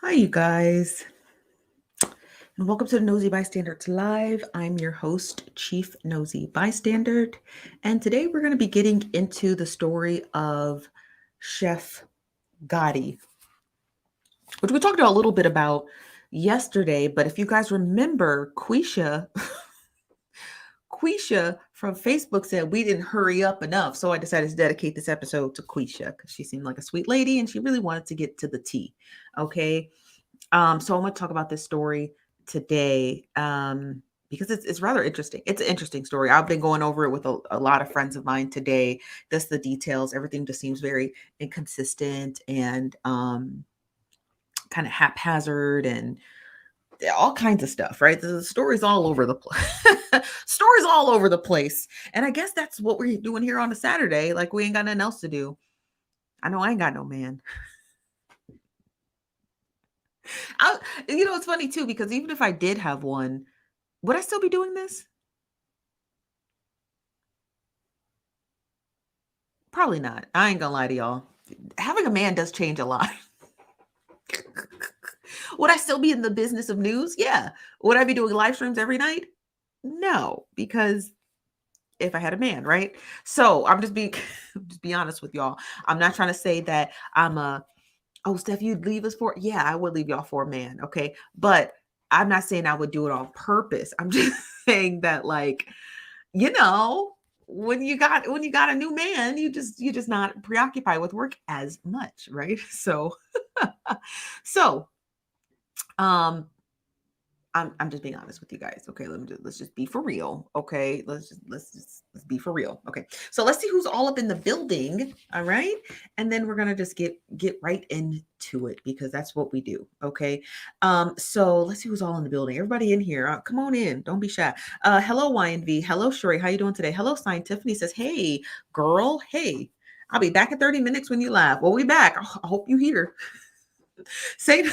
Hi, you guys, and welcome to the Nosy Bystanders Live. I'm your host, Chief Nosy Bystander, and today we're going to be getting into the story of Chef Gotti, which we talked a little bit about yesterday. But if you guys remember, Quisha from Facebook said we didn't hurry up enough, so I decided to dedicate this episode to Quisha because she seemed like a sweet lady and she really wanted to get to the tea. Okay. So I'm going to talk about this story today because it's rather interesting. It's an interesting story. I've been going over it with a lot of friends of mine today. Just the details, everything just seems very inconsistent and kind of haphazard and all kinds of stuff, right? The stories all over the place. Stories all over the place. And I guess that's what we're doing here on a Saturday. Like we ain't got nothing else to do. I know I ain't got no man. I, it's funny too, because even if I did have one, would I still be doing this? Probably not. I ain't gonna lie to y'all. Having a man does change a lot. Would I still be in the business of news? Yeah. Would I be doing live streams every night? No, because if I had a man, right? So I'm just being just be honest with y'all. I'm not trying to say that I'm oh, Steph, you'd leave us for yeah, I would leave y'all for a man, okay? But I'm not saying I would do it on purpose. I'm just saying that like you know, when you got a new man, you just not preoccupied with work as much, right? So so um I'm just being honest with you guys. Okay, let's just be for real. Okay, let's be for real. Okay, so let's see who's all up in the building. All right, and then we're gonna just get right into it because that's what we do. Okay, so let's see who's all in the building. Everybody in here, come on in. Don't be shy. Hello YNV. Hello Sherry. How you doing today? Hello Sign. Tiffany says, hey girl. Hey, I'll be back in 30 minutes when you laugh. Well, we back. I hope you here. Saint,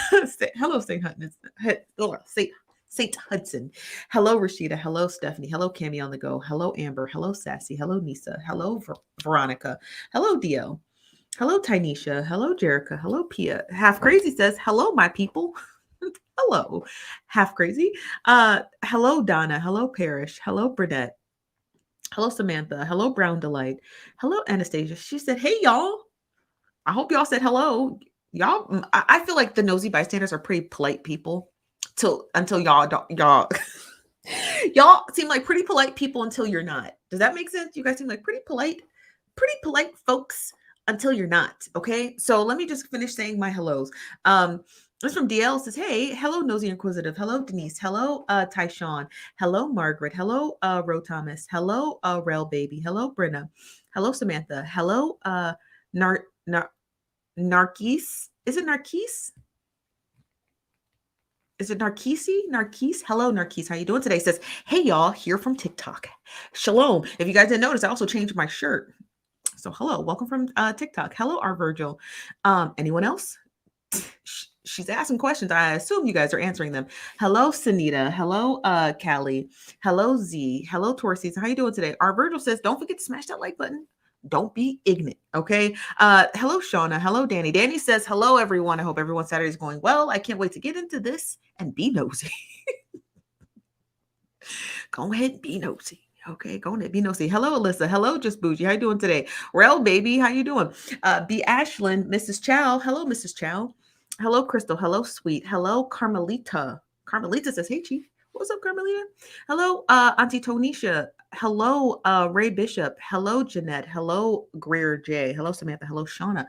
hello, Saint Hudson. Saint Hudson. Hello, Rashida. Hello, Stephanie. Hello, Cami on the go. Hello, Amber. Hello, Sassy. Hello, Nisa. Hello, Veronica. Hello, Dio. Hello, Tynesha. Hello, Jerica. Hello, Pia. Half Crazy says, hello, my people. Hello, Half Crazy. Hello, Donna. Hello, Parrish. Hello, Burnett. Hello, Samantha. Hello, Brown Delight. Hello, Anastasia. She said, hey, y'all. I hope y'all said hello. Y'all, I feel like the nosy bystanders are pretty polite people till until y'all don't y'all y'all seem like pretty polite people until you're not. Does that make sense? You guys seem like pretty polite folks until you're not. Okay, so let me just finish saying my hellos. This from DL says, hey, hello, Nosy Inquisitive. Hello, Denise. Hello, Tyshawn. Hello, Margaret. Hello, Ro Thomas. Hello, Rel Baby. Hello, Brenna. Hello, Samantha. Hello, Nar Narquise. Is it Narquise? Is it Narcisi? Narquise? Hello, Narquise. How you doing today? Says, hey y'all, here from TikTok. Shalom. If you guys didn't notice, I also changed my shirt. So hello, welcome from TikTok. Hello, our Virgil. Anyone else? She's asking questions. I assume you guys are answering them. Hello, Sunita. Hello, Callie. Hello, Z. Hello, Torsies. How you doing today? Our Virgil says, don't forget to smash that like button. Don't be ignorant, okay? Hello, Shauna. Hello, Danny. Danny says, hello, everyone. I hope everyone's Saturday is going well. I can't wait to get into this and be nosy. Go ahead and be nosy. Okay, go ahead, be nosy. Hello, Alyssa. Hello, Just Bougie. How you doing today? Rel, baby, how you doing? B. Ashland, Mrs. Chow. Hello, Mrs. Chow. Hello, Crystal. Hello, Sweet. Hello, Carmelita. Carmelita says, hey, Chief. What's up, Carmelita? Hello, Auntie Tonisha. Hello, Ray Bishop. Hello, Jeanette. Hello, Greer J. Hello, Samantha. Hello, Shauna.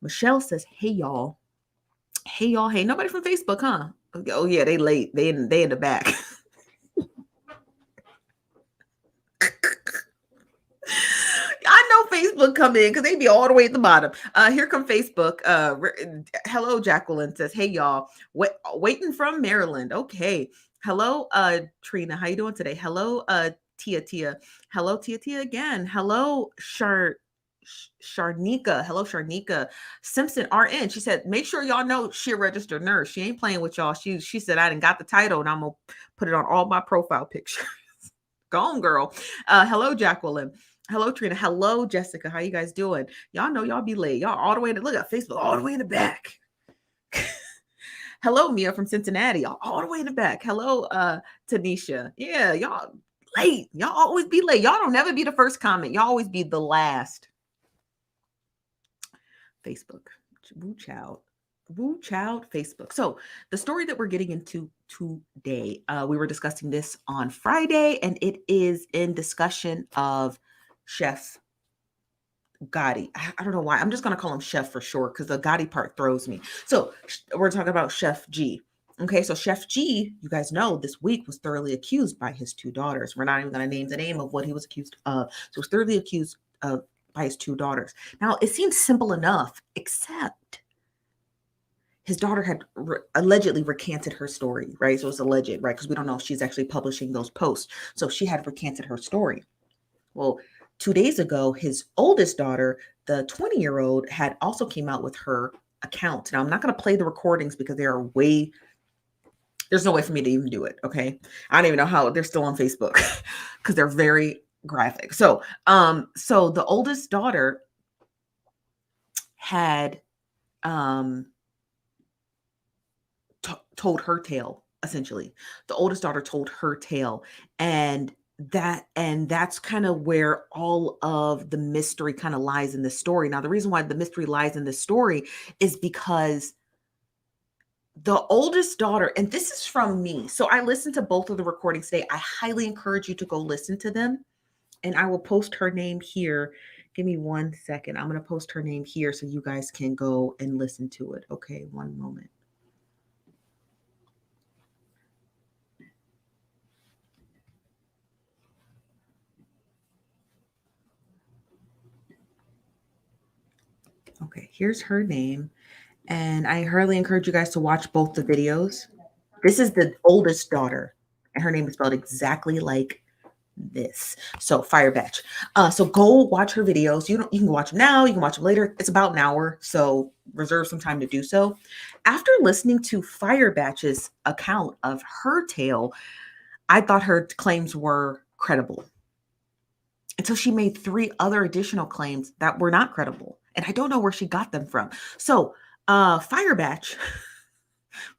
Michelle says, hey, y'all. Hey, y'all. Hey, nobody from Facebook, huh? Oh, yeah, they late. They in the back. I know Facebook come in because they be all the way at the bottom. Here come Facebook. Hello, Jacqueline says, "Hey y'all, waiting from Maryland." Okay. Hello, Trina. How you doing today? Hello, Tia Tia. Hello, Tia Tia again. Hello, Sharnika. Hello, Sharnika. Simpson RN. She said, make sure y'all know she a registered nurse. She ain't playing with y'all. She said I didn't got the title and I'm gonna put it on all my profile pictures. Go on, girl. Hello, Jacqueline. Hello, Trina. Hello, Jessica. How you guys doing? Y'all know y'all be late. Y'all all the way in the look at Facebook, all the way in the back. Hello, Mia from Cincinnati, all the way in the back. Hello, Tanisha. Yeah, y'all late. Y'all always be late. Y'all don't never be the first comment. Y'all always be the last. Facebook. Woo child. Woo child Facebook. So the story that we're getting into today, we were discussing this on Friday, and it is in discussion of Chef Gotti. I don't know why. I'm just going to call him Chef for short because the Gotti part throws me. So we're talking about Chef G. Okay, so Chef G, you guys know, this week was thoroughly accused by his two daughters. We're not even going to name the name of what he was accused of. So was thoroughly accused of by his two daughters. Now, it seems simple enough, except his daughter had allegedly recanted her story, right? So it's alleged, right? Because we don't know if she's actually publishing those posts. So she had recanted her story. Well, 2 days ago, his oldest daughter, the 20-year-old, had also came out with her account. Now, I'm not going to play the recordings because they are there's no way for me to even do it. Okay. I don't even know how they're still on Facebook because they're very graphic. So the oldest daughter had told her tale, essentially. The oldest daughter told her tale, and that's kind of where all of the mystery kind of lies in this story. Now, the reason why the mystery lies in this story is because the oldest daughter, and this is from me. So I listened to both of the recordings today. I highly encourage you to go listen to them, and I will post her name here. Give me 1 second. I'm going to post her name here so you guys can go and listen to it. Okay, one moment. Okay, here's her name. And I highly encourage you guys to watch both the videos. This is the oldest daughter, and her name is spelled exactly like this. So Fire Batch. So go watch her videos. You can watch them now, you can watch them later. It's about an hour, so reserve some time to do so. After listening to Fire Batch's account of her tale, I thought her claims were credible until she made 3 other additional claims that were not credible. And I don't know where she got them from. So Fire Batch,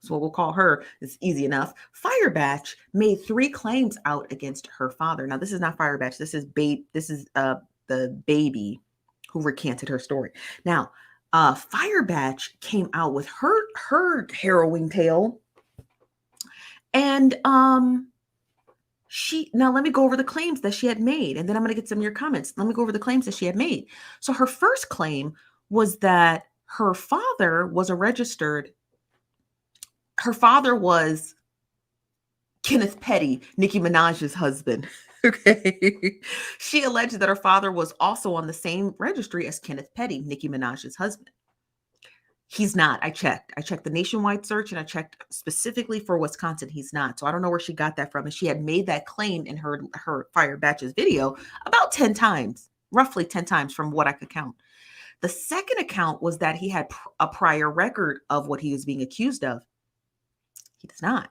that's what we'll call her. It's easy enough. Fire Batch made 3 claims out against her father. Now, this is not Fire Batch. This is the baby who recanted her story. Now, Fire Batch came out with her harrowing tale, and now let me go over the claims that she had made, and then I'm going to get some of your comments. Let me go over the claims that she had made. So her first claim was that her father was Kenneth Petty, Nicki Minaj's husband. Okay. She alleged that her father was also on the same registry as Kenneth Petty, Nicki Minaj's husband. He's not. I checked. I checked the nationwide search, and I checked specifically for Wisconsin. He's not. So I don't know where she got that from. And she had made that claim in her Fire Batches video about 10 times, roughly 10 times from what I could count. The second account was that he had a prior record of what he was being accused of. He does not.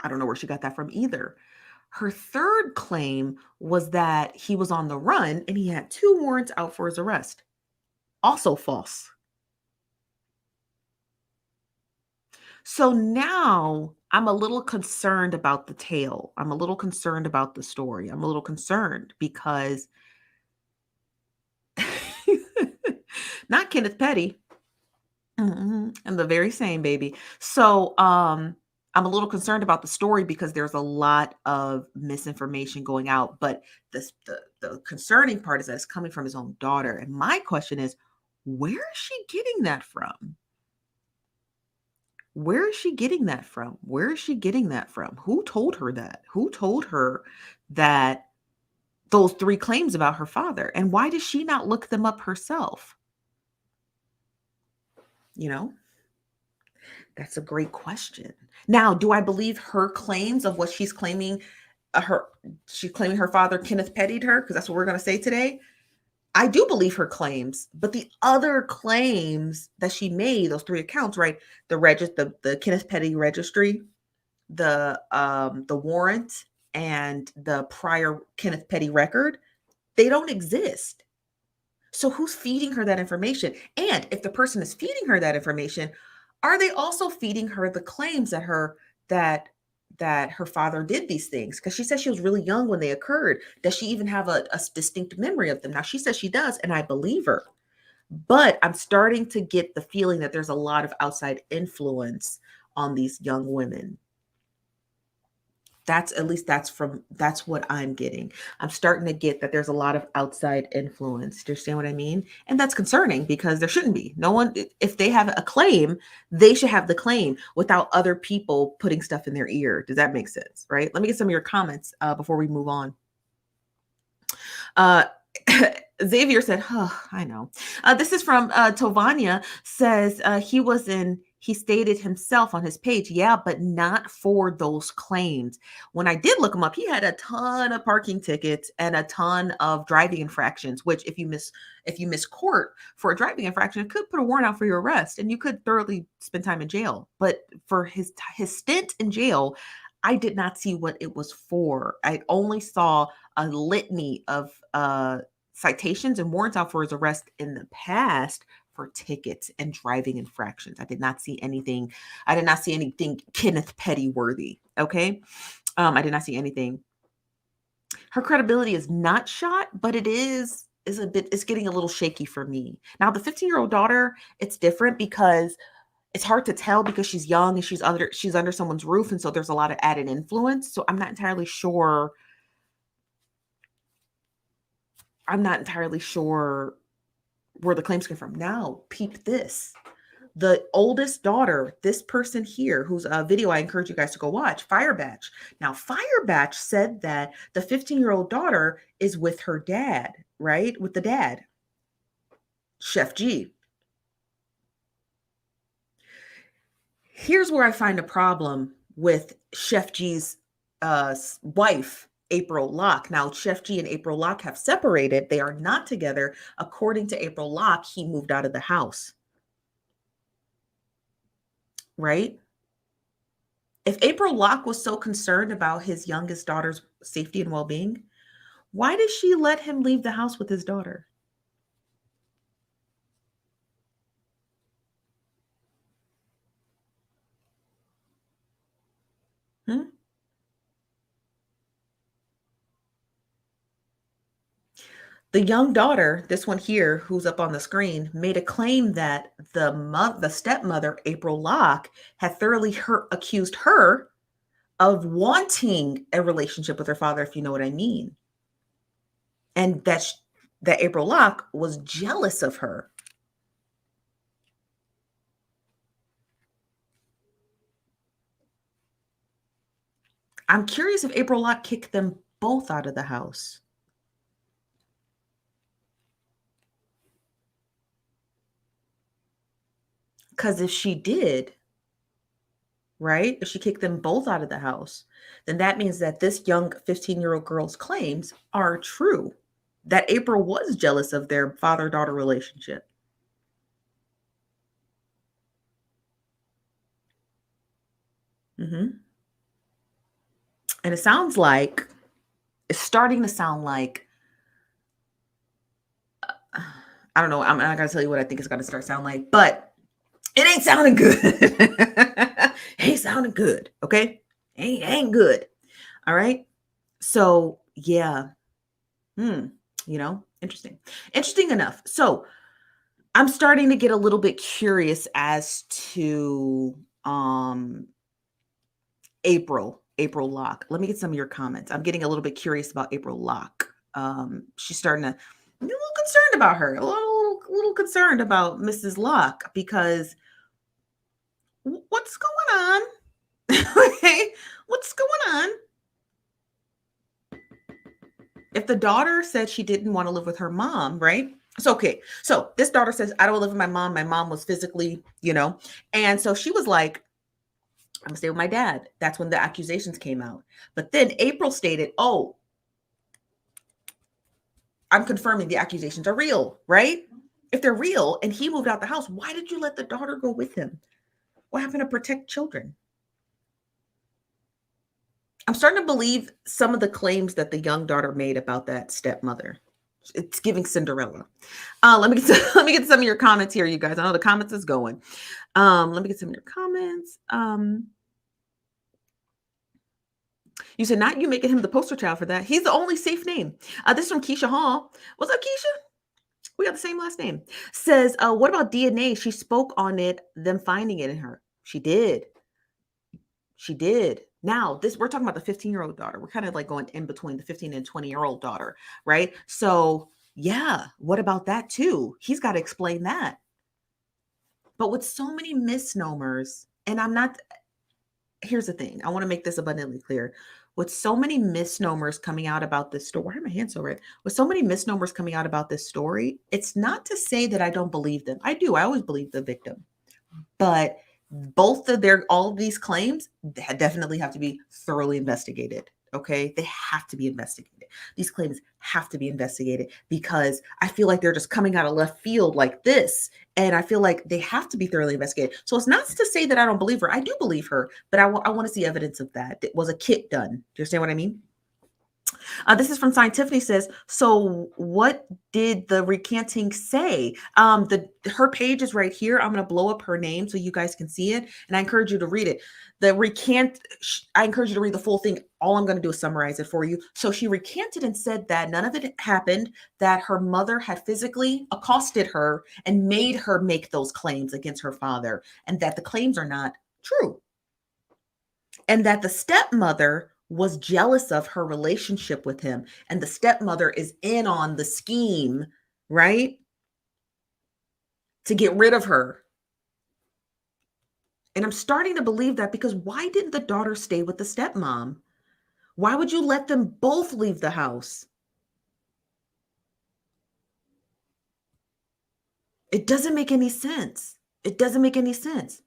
I don't know where she got that from either. Her third claim was that he was on the run and he had 2 warrants out for his arrest. Also false. So now I'm a little concerned about the tale. I'm a little concerned about the story. I'm a little concerned because not Kenneth Petty. I'm the very same baby. So I'm a little concerned about the story because there's a lot of misinformation going out. But the concerning part is that it's coming from his own daughter. And my question is, where is she getting that from? Where is she getting that from? Where is she getting that from? Who told her that? Who told her that those 3 claims about her father? And why does she not look them up herself? You know, that's a great question. Now, do I believe her claims of what she's claiming? She's claiming her father Kenneth Pettied her, because that's what we're going to say today. I do believe her claims, but the other claims that she made, those 3 accounts, right? The Kenneth Petty registry, the warrant, and the prior Kenneth Petty record, they don't exist. So who's feeding her that information? And if the person is feeding her that information, are they also feeding her the claims that that her father did these things? Because she says she was really young when they occurred. Does she even have a distinct memory of them? Now she says she does, and I believe her. But I'm starting to get the feeling that there's a lot of outside influence on these young women. That's at least that's what I'm getting. I'm starting to get that there's a lot of outside influence. Do you understand what I mean? And that's concerning because there shouldn't be. No one, if they have a claim, they should have the claim without other people putting stuff in their ear. Does that make sense? Right? Let me get some of your comments before we move on. Uh, Xavier said, oh, I know. This is from Tovania says he stated himself on his page. Yeah, but not for those claims. When I did look him up, he had a ton of parking tickets and a ton of driving infractions, which if you miss court for a driving infraction, it could put a warrant out for your arrest and you could thoroughly spend time in jail. But for his stint in jail, I did not see what it was for. I only saw a litany of citations and warrants out for his arrest in the past for tickets and driving infractions. I did not see anything. I did not see anything Kenneth Petty worthy. Okay. I did not see anything. Her credibility is not shot, but it's getting a little shaky for me. Now, the 15-year-old daughter, it's different because it's hard to tell because she's young and she's under someone's roof. And so there's a lot of added influence. So I'm not entirely sure where the claims come from. Now, peep this. The oldest daughter, this person here, whose video I encourage you guys to go watch, Firebatch. Now, Firebatch said that the 15-year-old daughter is with her dad, right? With the dad, Chef G. Here's where I find a problem with Chef G's wife, April Locke. Now, Chef G and April Locke have separated. They are not together. According to April Locke, he moved out of the house. Right? If April Locke was so concerned about his youngest daughter's safety and well-being, why did she let him leave the house with his daughter? Hmm? The young daughter, this one here, who's up on the screen, made a claim that the stepmother, April Locke, had thoroughly accused her of wanting a relationship with her father, if you know what I mean. And that April Locke was jealous of her. I'm curious if April Locke kicked them both out of the house. Because if she did, right, if she kicked them both out of the house, then that means that this young 15-year-old girl's claims are true, that April was jealous of their father-daughter relationship. Mm-hmm. And it's starting to sound like, I don't know, I'm not going to tell you what I think it's going to start sounding like, but it ain't sounding good. It ain't sounding good. Okay. Ain't good. All right. So yeah. Interesting. Interesting enough. So I'm starting to get a little bit curious as to April Locke. Let me get some of your comments. I'm getting a little bit curious about April Locke. She's starting to be a little concerned about her, a little concerned about Mrs. Locke because what's going on? Okay, what's going on? If the daughter said she didn't want to live with her mom, right? So, okay. So this daughter says, I don't live with my mom. My mom was physically, and so she was like, I'm gonna stay with my dad. That's when the accusations came out. But then April stated, oh, I'm confirming the accusations are real, right? If they're real and he moved out the house, why did you let the daughter go with him? What happened to protect children? I'm starting to believe some of the claims that the young daughter made about that stepmother. It's giving Cinderella. Let me get let me get some of your comments here, you guys. I know the comments is going. Let me get some of your comments. You said not you making him the poster child for that. He's the only safe name. This is from Keisha Hall. What's up, Keisha? We got the same last name. Says, what about DNA? She spoke on it, them finding it in her. She did. She did. Now, this we're talking about the 15-year-old daughter. We're kind of like going in between the 15 and 20-year-old daughter, right? So, yeah, what about that too? He's got to explain that. But with so many misnomers, and I'm not, here's the thing. I want to make this abundantly clear. With so many misnomers coming out about this story, why are my hands so red? With so many misnomers coming out about this story, it's not to say that I don't believe them. I do. I always believe the victim. But both of all of these claims definitely have to be thoroughly investigated. Okay. They have to be investigated. These claims have to be investigated because I feel like they're just coming out of left field like this. And I feel like they have to be thoroughly investigated. So it's not to say that I don't believe her. I do believe her, but I want to see evidence of that. Was a kit done? Do you understand what I mean? This is from Scientifically says, so what did the recanting say? Her page is right here. I'm going to blow up her name so you guys can see it. And I encourage you to read it. I encourage you to read the full thing. All I'm going to do is summarize it for you. So she recanted and said that none of it happened, that her mother had physically accosted her and made her make those claims against her father, and that the claims are not true. And that the stepmother was jealous of her relationship with him. And the stepmother is in on the scheme, right? To get rid of her. And I'm starting to believe that because why didn't the daughter stay with the stepmom? Why would you let them both leave the house? It doesn't make any sense. It doesn't make any sense.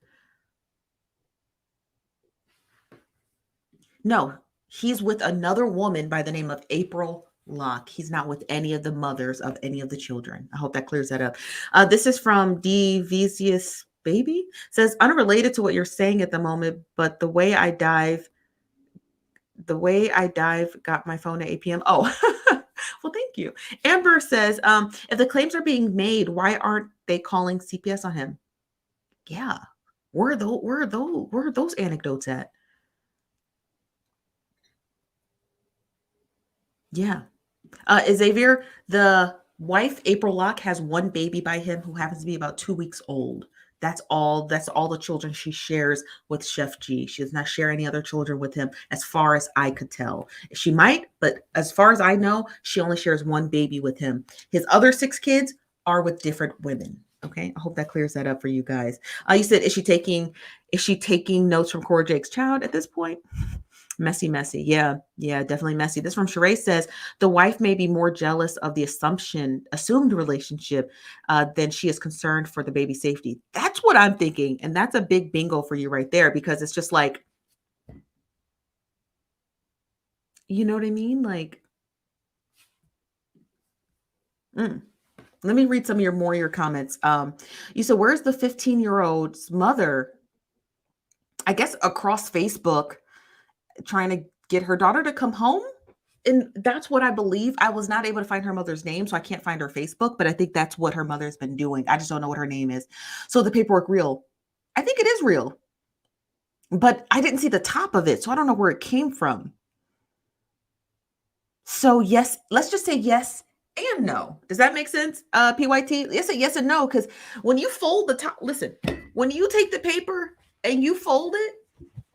No, he's with another woman by the name of April Locke. He's not with any of the mothers of any of the children. I hope that clears that up. This is from D. Vesius Baby. Says, unrelated to what you're saying at the moment, but the way I dive got my phone at 8 p.m. Oh, well, thank you. Amber says, if the claims are being made, why aren't they calling CPS on him? Yeah. Where are those anecdotes at? Yeah. Xavier, the wife, April Locke, has one baby by him who happens to be about 2 weeks old. That's all. That's all the children she shares with Chef G. She does not share any other children with him, as far as I could tell. She might, but as far as I know, she only shares one baby with him. His other 6 kids are with different women. Okay, I hope that clears that up for you guys. You said, is she taking notes from Cora Jake's child at this point? Messy. Yeah, definitely messy. This from Sheree says the wife may be more jealous of the assumed relationship than she is concerned for the baby's safety. That's what I'm thinking. And that's a big bingo for you right there, because it's just like, you know what I mean? Like, let me read some of your comments. You said, where's the 15-year-old's mother? I guess across Facebook, trying to get her daughter to come home. And that's what I believe. I was not able to find her mother's name, so I can't find her Facebook, but I think that's what her mother's been doing. I just don't know what her name is. So the paperwork real? I think it is real, but I didn't see the top of it, so I don't know where it came from. So yes, let's just say yes and no. Does that make sense? PYT, yes and no, because when you fold the top, listen, when you take the paper and you fold it,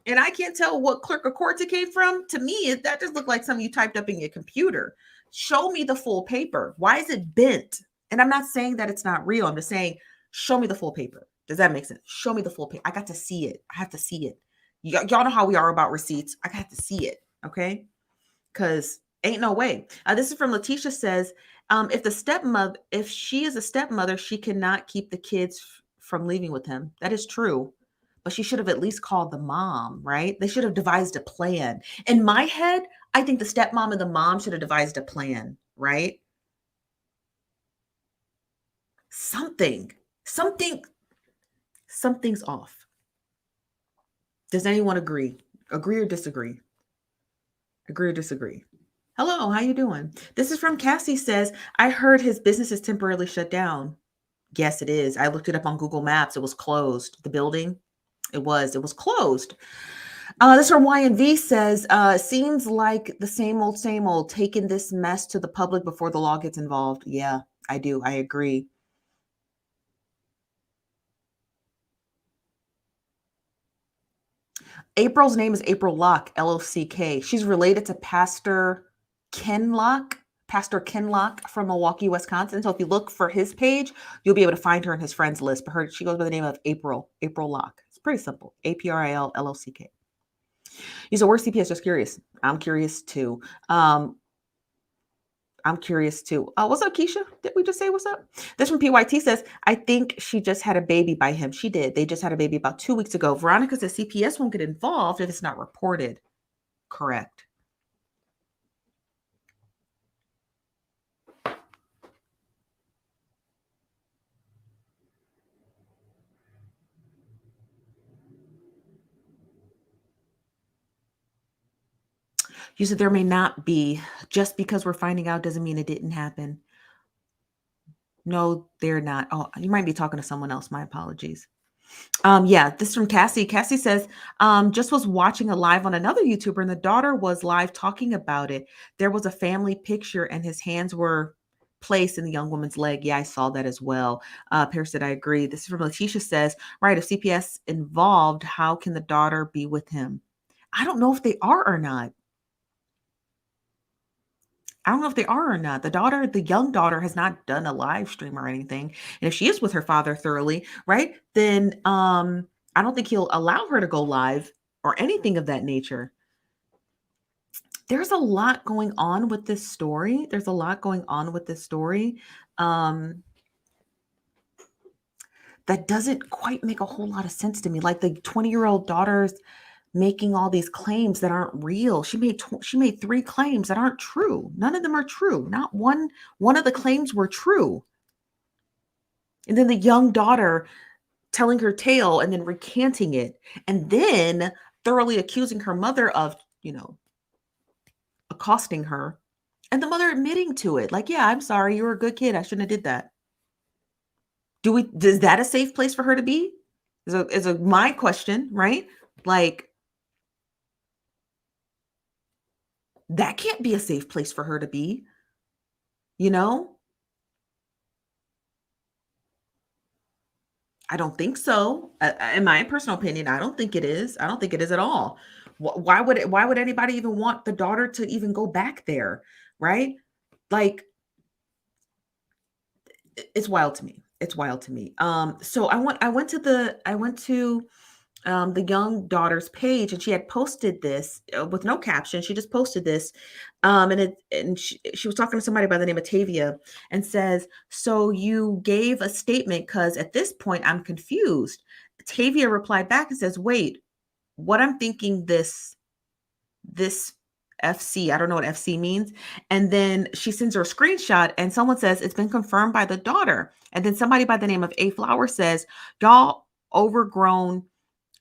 and I can't tell what clerk of courts it came from. To me, that just looked like something you typed up in your computer. Show me the full paper. Why is it bent? And I'm not saying that it's not real. I'm just saying, show me the full paper. Does that make sense? Show me the full paper. I got to see it. I have to see it. Y'all know how we are about receipts. I got to see it. Okay. Because ain't no way. This is from Letitia says, if she is a stepmother, she cannot keep the kids from leaving with him. That is true. But she should have at least called the mom, right? They should have devised a plan. In my head, I think the stepmom and the mom should have devised a plan, right? Something's off. Does anyone agree? Agree or disagree? Agree or disagree? Hello, how you doing? This is from Cassie says, I heard his business is temporarily shut down. Yes, it is. I looked it up on Google Maps. It was closed. The building, it was closed. This from Y&V says, seems like the same old, taking this mess to the public before the law gets involved. Yeah, I do. I agree. April's name is April Locke, Lock. She's related to Pastor Ken Locke from Milwaukee, Wisconsin. So if you look for his page, you'll be able to find her in his friends list. But she goes by the name of April Locke. It's pretty simple. APRIL LOCK. You said, where's CPS? Just curious. I'm curious too. What's up, Keisha? Did we just say what's up? This from PYT says, I think she just had a baby by him. She did. They just had a baby about 2 weeks ago. Veronica says CPS won't get involved if it's not reported. Correct. You said there may not be. Just because we're finding out doesn't mean it didn't happen. No, they're not. Oh, you might be talking to someone else. My apologies. Yeah, this is from Cassie. Cassie says, just was watching a live on another YouTuber and the daughter was live talking about it. There was a family picture and his hands were placed in the young woman's leg. Yeah, I saw that as well. Paris said, I agree. This is from Letitia says, right, if CPS involved, how can the daughter be with him? I don't know if they are or not. I don't know if they are or not. The young daughter has not done a live stream or anything. And if she is with her father thoroughly, right, then I don't think he'll allow her to go live or anything of that nature. There's a lot going on with this story. That doesn't quite make a whole lot of sense to me. Like the 20-year-old daughter's making all these claims that aren't real. She made 3 claims that aren't true. None of them are true. Not one of the claims were true. And then the young daughter telling her tale and then recanting it and then thoroughly accusing her mother of, accosting her and the mother admitting to it. Like, yeah, I'm sorry. You were a good kid. I shouldn't have did that. Is that a safe place for her to be? Is my question, right? Like, that can't be a safe place for her to be, you know? I don't think so. In my personal opinion, I don't think it is. I don't think it is at all. Why would anybody even want the daughter to even go back there, right? Like, it's wild to me. It's wild to me. So I went to the young daughter's page and she had posted this with no caption. She just posted this. And she was talking to somebody by the name of Tavia and says, so you gave a statement because at this point I'm confused. Tavia replied back and says, wait, what I'm thinking this FC, I don't know what FC means. And then she sends her a screenshot and someone says it's been confirmed by the daughter. And then somebody by the name of A Flower says, y'all overgrown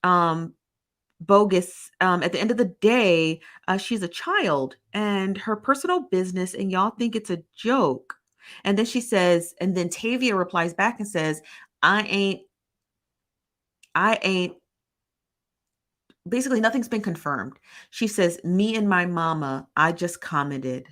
bogus. At the end of the day, she's a child and her personal business, and y'all think it's a joke. And then she says, and then Tavia replies back and says, I ain't, basically nothing's been confirmed. She says, me and my mama, I just commented.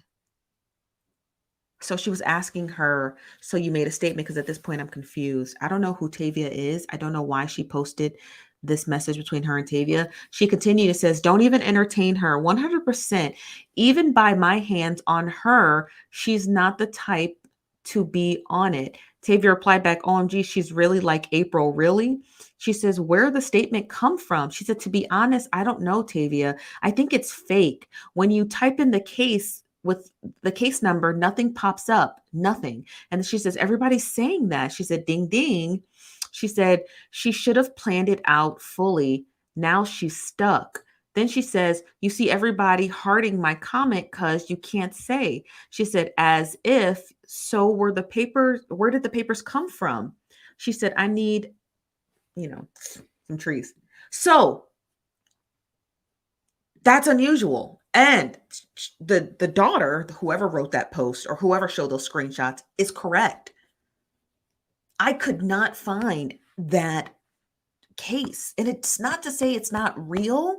So she was asking her, so you made a statement because at this point I'm confused. I don't know who Tavia is. I don't know why she posted this message between her and Tavia. She continued and says, don't even entertain her 100%. Even by my hands on her, she's not the type to be on it. Tavia replied back, OMG, she's really like April. Really? She says, where the statement come from? She said, to be honest, I don't know, Tavia. I think it's fake. When you type in the case with the case number, nothing pops up, nothing. And she says, everybody's saying that. She said, ding, ding. She said, she should have planned it out fully. Now she's stuck. Then she says, you see everybody hearting my comment because you can't say. She said, as if, so were the papers, where did the papers come from? She said, I need, some trees. So that's unusual. And the daughter, whoever wrote that post or whoever showed those screenshots, is correct. I could not find that case. And it's not to say it's not real,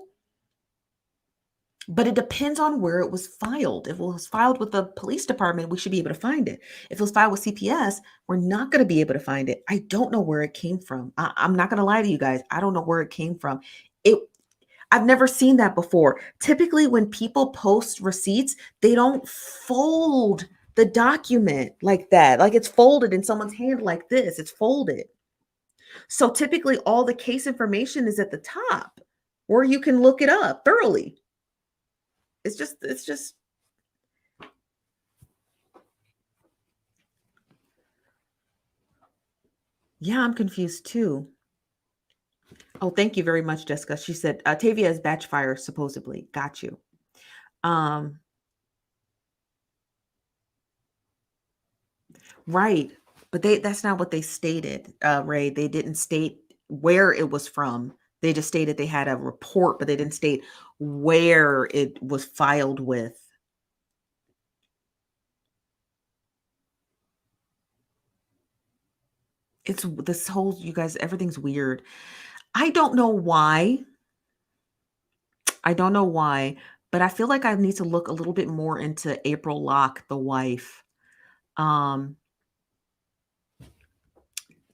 but it depends on where it was filed. If it was filed with the police department, we should be able to find it. If it was filed with CPS, we're not going to be able to find it. I don't know where it came from. I'm not going to lie to you guys. I don't know where it came from. It I've never seen that before. Typically, when people post receipts, they don't fold the document like that. Like it's folded in someone's hand like this. It's folded. So typically, all the case information is at the top where you can look it up thoroughly. It's just, yeah, I'm confused too. Oh, thank you very much, Jessica. She said, Tavia is batch fire, supposedly. Got you. Um, right. But that's not what they stated, Ray. They didn't state where it was from. They just stated they had a report, but they didn't state where it was filed with. It's this whole, you guys, everything's weird. I don't know why. I don't know why, but I feel like I need to look a little bit more into April Locke, the wife. Um,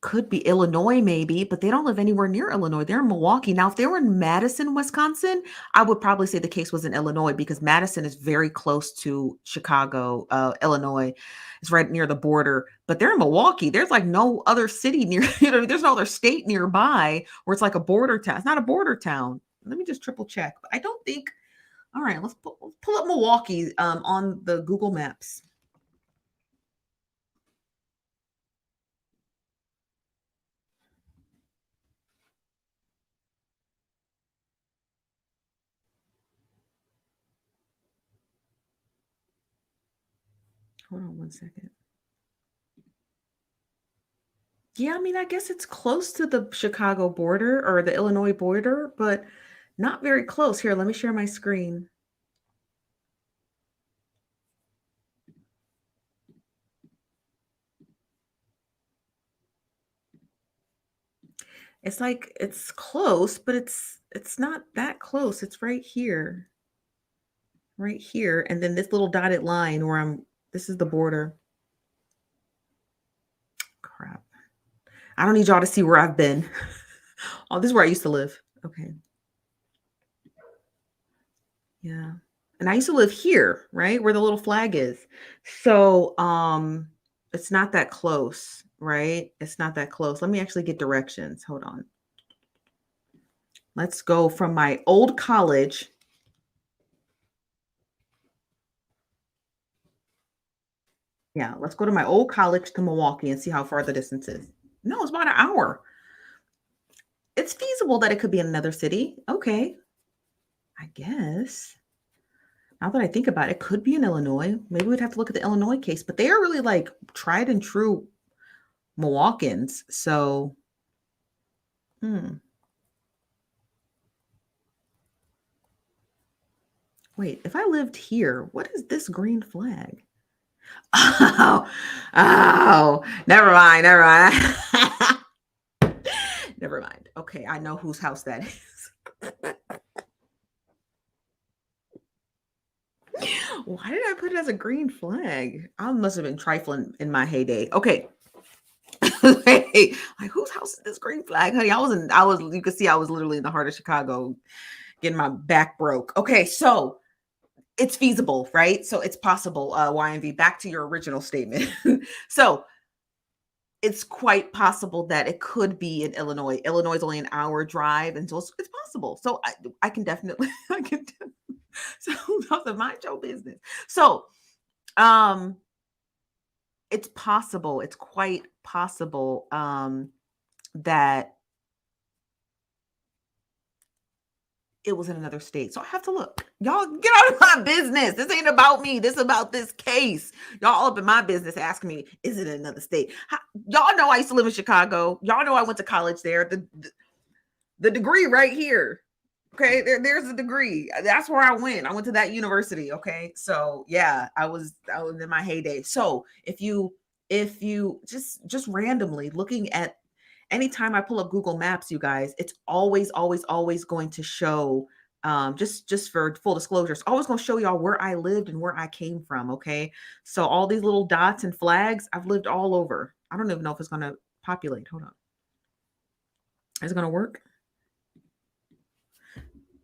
Could be Illinois, maybe, but they don't live anywhere near Illinois. They're in Milwaukee. Now, if they were in Madison, Wisconsin, I would probably say the case was in Illinois because Madison is very close to Chicago, Illinois. It's right near the border, but they're in Milwaukee. There's like no other city near, there's no other state nearby where it's like a border town. It's not a border town. Let me just triple check. But I don't think, all right, let's pull up Milwaukee on the Google Maps. Hold on one second. Yeah, I mean, I guess it's close to the Chicago border or the Illinois border, but not very close. Here, let me share my screen. It's like it's close, but it's not that close. It's right here. Right here. And then this little dotted line where this is the border. Crap. I don't need y'all to see where I've been. Oh, this is where I used to live. Okay. Yeah. And I used to live here, right? Where the little flag is. So, it's not that close, right? It's not that close. Let me actually get directions. Hold on. Let's go from my old college. Yeah, let's go to my old college to Milwaukee and see how far the distance is. No, it's about an hour. It's feasible that it could be in another city. Okay. I guess. Now that I think about it, it could be in Illinois. Maybe we'd have to look at the Illinois case, but they are really like tried and true Milwaukeeans. So, wait, if I lived here, what is this green flag? Oh, oh, never mind, never mind. Never mind. Okay, I know whose house that is. Why did I put it as a green flag? I must have been trifling in my heyday. Okay. Hey, like whose house is this green flag? Honey, you could see I was literally in the heart of Chicago getting my back broke. Okay, so it's feasible, right? So it's possible. YMV, back to your original statement. So it's quite possible that it could be in Illinois. Illinois is only an hour drive, and so it's possible. So I can definitely, so doesn't mind your business. So, it's possible. It's quite possible that it was in another state. So I have to look. Y'all get out of my business. This ain't about me. This is about this case. Y'all all up in my business asking me, is it in another state? Y'all know I used to live in Chicago. Y'all know I went to college there. The degree right here. Okay, there's a degree. That's where I went. I went to that university. Okay, so yeah, I was in my heyday. So if you just randomly looking at anytime I pull up Google Maps, you guys, it's always going to show. Just for full disclosure, it's always going to show y'all where I lived and where I came from. Okay, so all these little dots and flags, I've lived all over. I don't even know if it's going to populate. Hold on, is it going to work?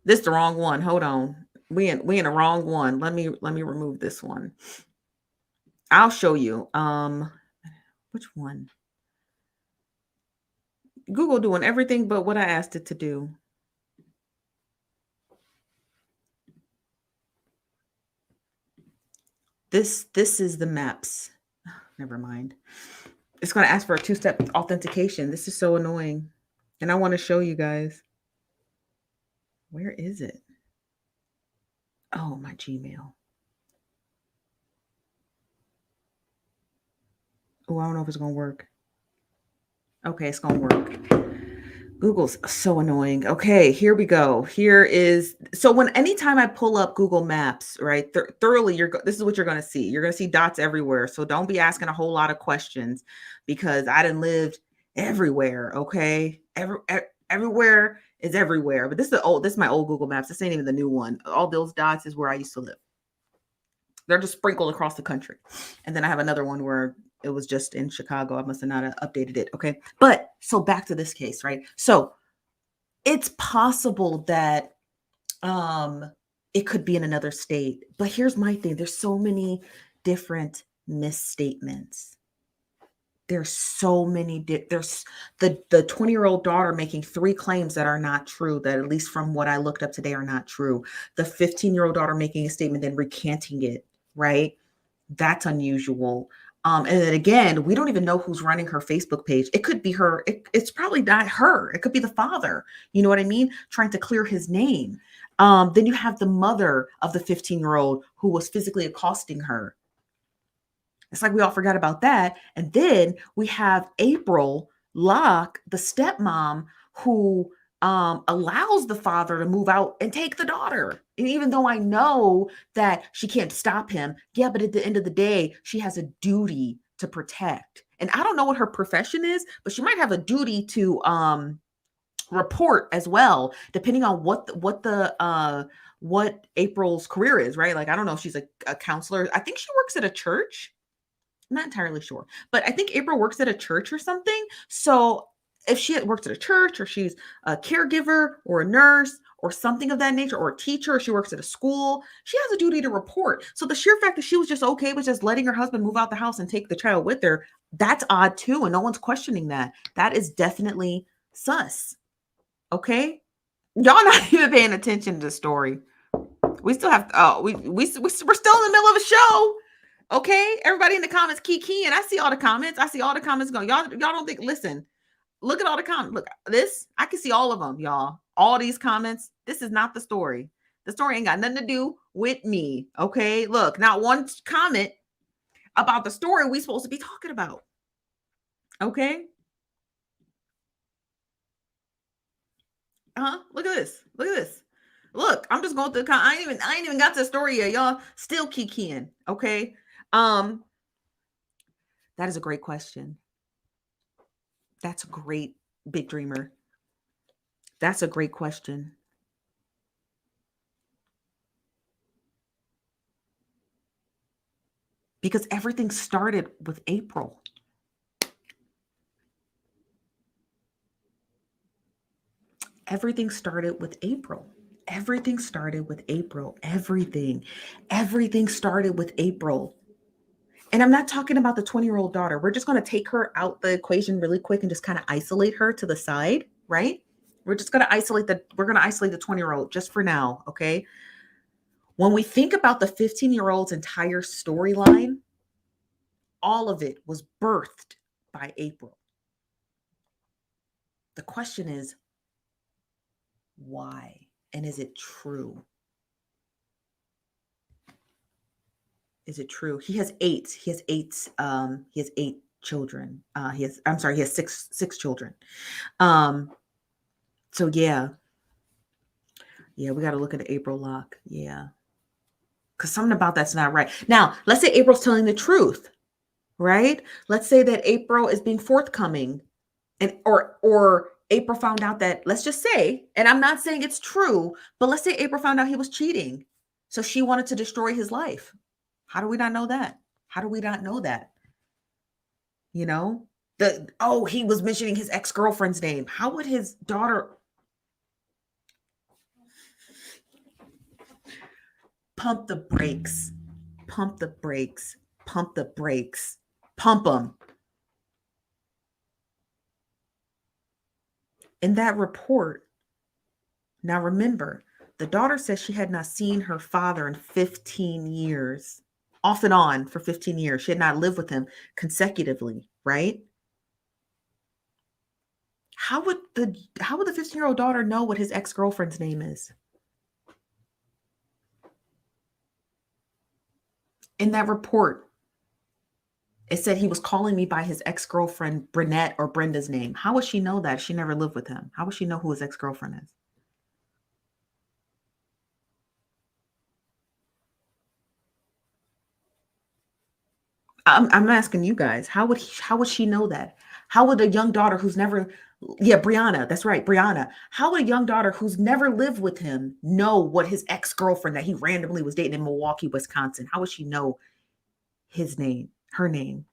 This the wrong one. Hold on. We in the wrong one. Let me remove this one. I'll show you. Which one? Google doing everything but what I asked it to do. This is the maps. Never mind. It's going to ask for a two-step authentication. This is so annoying. And I want to show you guys. Where is it? Oh, my Gmail. Oh, I don't know if it's going to work. Okay, it's going to work. Google's so annoying. Okay, here we go. Here is so when anytime I pull up Google Maps, right? Thoroughly, this is what you're going to see. You're going to see dots everywhere. So don't be asking a whole lot of questions because I didn't live everywhere. Okay, everywhere is everywhere. But this is my old Google Maps. This ain't even the new one. All those dots is where I used to live. They're just sprinkled across the country. And then I have another one where it was just in Chicago. I must have not updated it. Okay. But so back to this case, right? So it's possible that it could be in another state. But here's my thing. There's so many different misstatements. There's so many there's the 20-year-old daughter making 3 claims that are not true, that at least from what I looked up today are not true. The 15-year-old daughter making a statement then recanting it, right? That's unusual. And then again, we don't even know who's running her Facebook page. It could be her. It's probably not her. It could be the father. You know what I mean? Trying to clear his name. Then you have the mother of the 15-year-old who was physically accosting her. It's like we all forgot about that. And then we have April Locke, the stepmom, who allows the father to move out and take the daughter. And even though I know that she can't stop him, yeah, but at the end of the day, she has a duty to protect. And I don't know what her profession is, but she might have a duty to report as well, depending on what April's career is, right? Like I don't know if she's a counselor. I think she works at a church. I'm not entirely sure, but I think April works at a church or something. So if she works at a church or she's a caregiver or a nurse or something of that nature, or a teacher, or she works at a school, she has a duty to report. So the sheer fact that she was just okay with just letting her husband move out the house and take the child with her, that's odd too. And no one's questioning that. That is definitely sus. Okay. Y'all not even paying attention to the story. We still have, we're still in the middle of a show. Okay, everybody in the comments, key, and I see all the comments. I see all the comments going. Y'all don't think. Listen, look at all the comments. Look, this I can see all of them, y'all. All these comments. This is not the story. The story ain't got nothing to do with me. Okay, look, not one comment about the story we supposed to be talking about. Okay. Look at this. Look at this. Look, I'm just going through the I ain't even got to the story yet. Y'all still keying. Okay. That is a great question. That's a great, big dreamer. That's a great question. Because everything started with April. Everything started with April. Everything started with April. Everything started with April. And I'm not talking about the 20-year-old daughter. We're just going to take her out the equation really quick and just kind of isolate her to the side, right? We're going to isolate the 20-year-old just for now, okay? When we think about the 15-year-old's entire storyline, all of it was birthed by April. The question is, why? And is it true? Is it true? He has eight. He has eight children. He has six children. So yeah. Yeah, we got to look at the April lock. Yeah. Because something about that's not right. Now, let's say April's telling the truth, right? Let's say that April is being forthcoming and or April found out that, let's just say, and I'm not saying it's true, but let's say April found out he was cheating. So she wanted to destroy his life. How do we not know that? How do we not know that? You know? He was mentioning his ex-girlfriend's name. How would his daughter pump the brakes? Pump the brakes. Pump the brakes. Pump them. In that report, now remember, the daughter says she had not seen her father in 15 years, off and on for 15 years. She had not lived with him consecutively, right? How would the 15-year-old daughter know what his ex-girlfriend's name is? In that report, it said he was calling me by his ex-girlfriend, Brunette or Brenda's name. How would she know that? She never lived with him. How would she know who his ex-girlfriend is? I'm asking you guys, how would she know that? How would a young daughter who's never, yeah, Brianna, that's right, Brianna. How would a young daughter who's never lived with him know what his ex-girlfriend that he randomly was dating in Milwaukee, Wisconsin, how would she know his name, her name?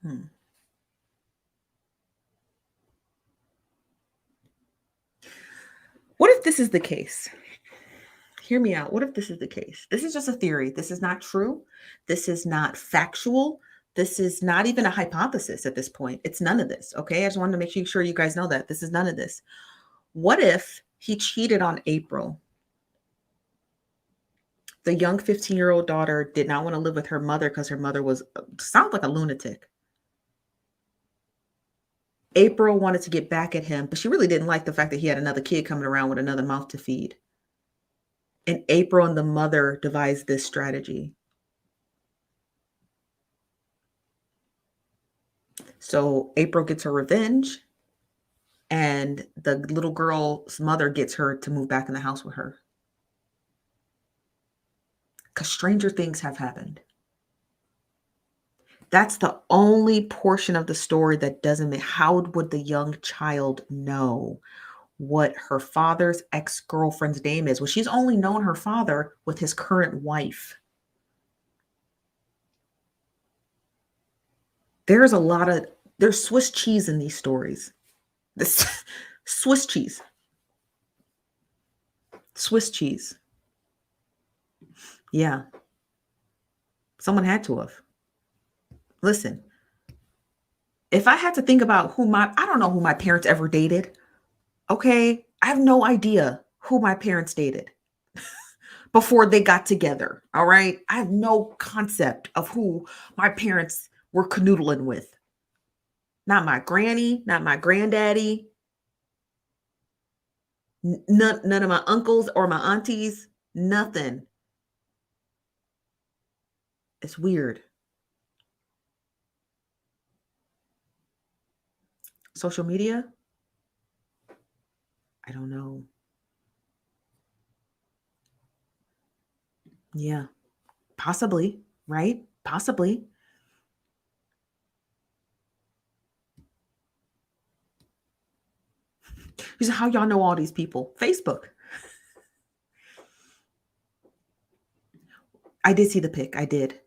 Hmm. What if this is the case? Hear me out. What if this is the case? This is just a theory. This is not true. This is not factual. This is not even a hypothesis at this point. It's none of this. Okay. I just wanted to make sure you guys know that this is none of this. What if he cheated on April? The young 15-year-old daughter did not want to live with her mother because her mother was, sounds like a lunatic. April wanted to get back at him, but she really didn't like the fact that he had another kid coming around with another mouth to feed. And April and the mother devised this strategy. So April gets her revenge, and the little girl's mother gets her to move back in the house with her. Because stranger things have happened. That's the only portion of the story that doesn't make. How would the young child know what her father's ex-girlfriend's name is? Well, she's only known her father with his current wife. There's Swiss cheese in these stories. This Swiss cheese. Swiss cheese. Yeah. Someone had to have. Listen, if I had to think about I don't know who my parents ever dated. Okay. I have no idea who my parents dated before they got together. All right. I have no concept of who my parents were canoodling with. Not my granny, not my granddaddy, none of my uncles or my aunties, nothing. It's weird. Social media? I don't know. Yeah, possibly, right? Possibly. You said, how y'all know all these people? Facebook. I did see the pic. I did.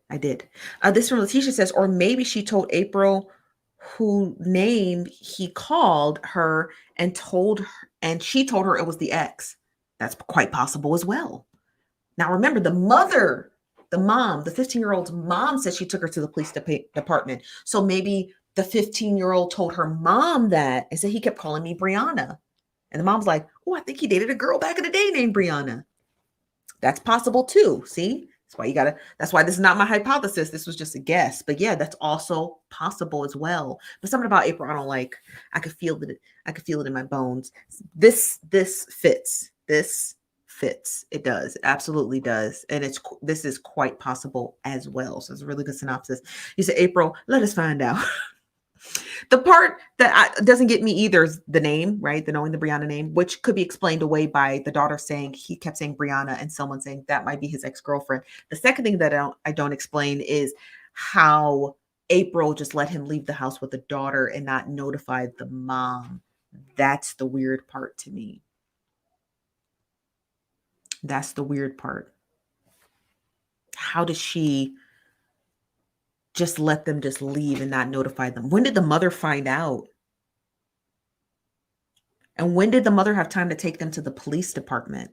This from Letitia says, or maybe she told April who name he called her and she told her it was the ex. That's quite possible as well. Now remember, the mom, the 15-year-old's mom said she took her to the police department. So maybe the 15-year-old told her mom that and said he kept calling me Brianna. And the mom's like, oh, I think he dated a girl back in the day named Brianna. That's possible too. See? That's why this is not my hypothesis. This was just a guess. But yeah, that's also possible as well. But something about April I don't like. I could feel it in my bones. This fits. This fits. It does. It absolutely does. And this is quite possible as well. So it's a really good synopsis. You said, April, let us find out. The part that doesn't get me either is the name, right? The knowing the Brianna name, which could be explained away by the daughter saying he kept saying Brianna and someone saying that might be his ex-girlfriend. The second thing that I don't explain is how April just let him leave the house with the daughter and not notify the mom. That's the weird part to me. That's the weird part. How does she just let them just leave and not notify them? When did the mother find out? And when did the mother have time to take them to the police department?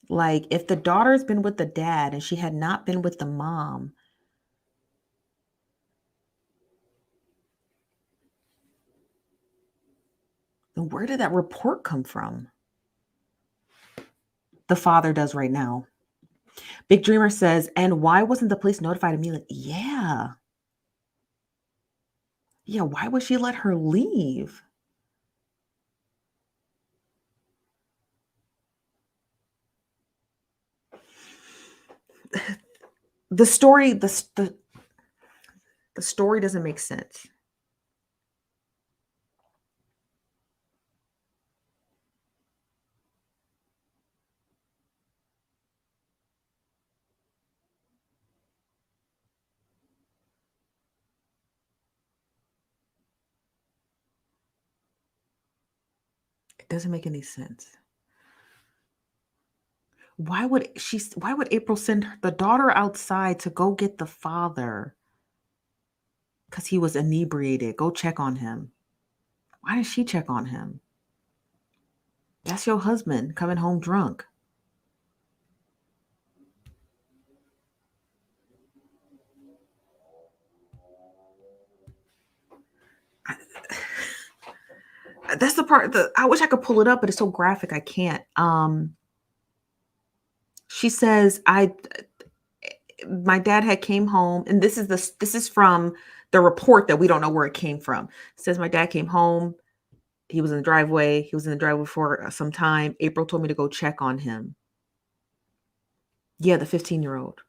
Like, if the daughter's been with the dad and she had not been with the mom, then where did that report come from? The father does right now. Big Dreamer says, and why wasn't the police notified immediately? Yeah. Yeah, why would she let her leave? The story, the story doesn't make sense. It doesn't make any sense. Why would April send the daughter outside to go get the father? Because he was inebriated. Go check on him. Why did she check on him? That's your husband coming home drunk. That's the part that I wish I could pull it up, but it's so graphic I can't. She says, my dad had came home, and this is from the report that we don't know where it came from. It says my dad came home. He was in the driveway. He was in the driveway for some time. April told me to go check on him. Yeah, the 15-year-old.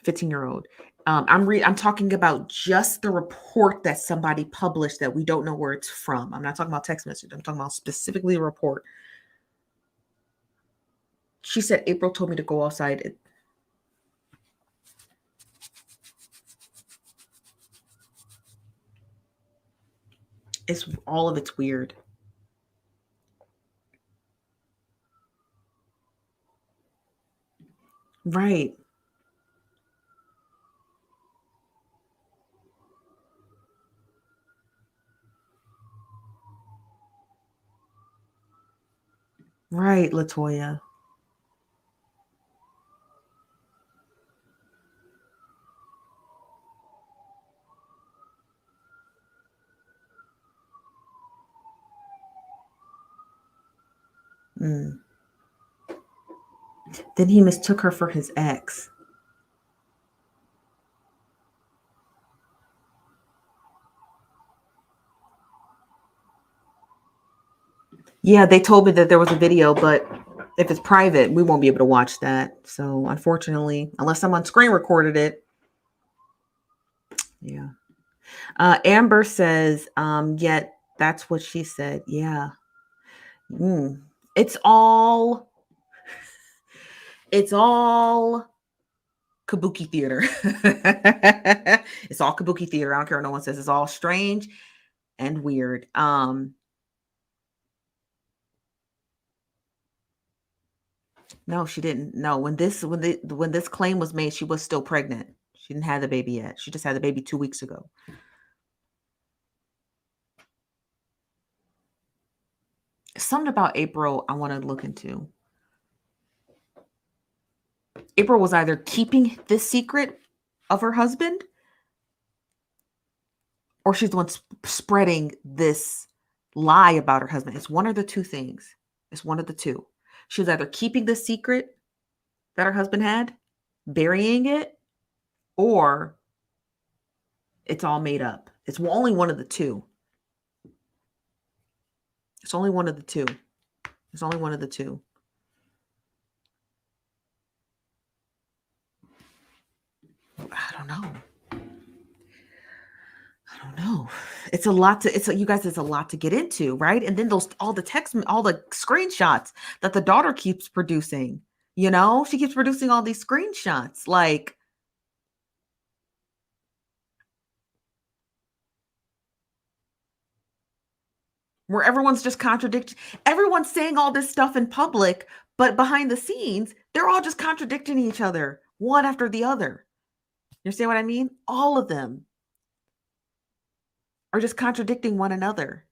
15-year-old. I'm talking about just the report that somebody published that we don't know where it's from. I'm not talking about text message. I'm talking about specifically a report. She said April told me to go outside. It's all of it's weird. Right. Right, Latoya. Mm. Then he mistook her for his ex. Yeah, they told me that there was a video, but if it's private, we won't be able to watch that. So unfortunately, unless someone screen recorded it. Yeah. Amber says, yet that's what she said. Yeah. Mm. It's all kabuki theater. It's all kabuki theater. I don't care what no one says. It's all strange and weird. No, she didn't. No, when this claim was made, she was still pregnant. She didn't have the baby yet. She just had the baby 2 weeks ago. Something about April I want to look into. April was either keeping this secret of her husband, or she's the one spreading this lie about her husband. It's one of the two things. It's one of the two. She was either keeping the secret that her husband had, burying it, or it's all made up. It's only one of the two. It's only one of the two. It's only one of the two. I don't know. I don't know. It's a lot to you guys, it's a lot to get into, right? And then those all the text, all the screenshots that the daughter keeps producing, she keeps producing all these screenshots like where everyone's just contradicting, everyone's saying all this stuff in public, but behind the scenes, they're all just contradicting each other, one after the other. You see what I mean? All of them are just contradicting one another.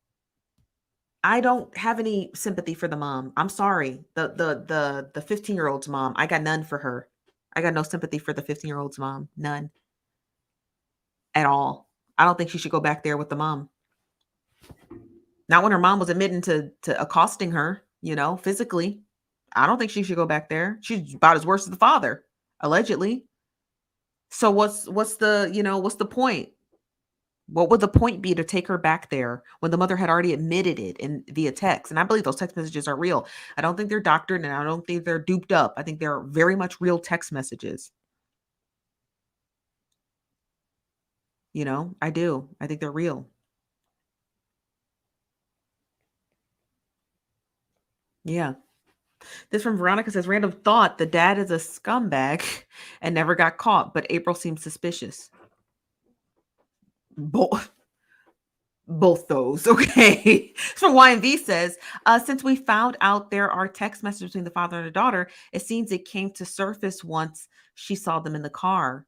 I don't have any sympathy for the mom. I'm sorry. The 15-year-old's mom. I got none for her. I got no sympathy for the 15-year-old's mom. None at all. I don't think she should go back there with the mom. Not when her mom was admitting to accosting her, physically. I don't think she should go back there. She's about as worse as the father, allegedly. So what's the point? What would the point be to take her back there when the mother had already admitted it in via text? And I believe those text messages are real. I don't think they're doctored and I don't think they're duped up. I think they're very much real text messages. I do. I think they're real. Yeah. This from Veronica says, random thought, the dad is a scumbag and never got caught, but April seems suspicious. Both those. Okay. So YMV says, since we found out there are text messages between the father and the daughter, it seems it came to surface once she saw them in the car.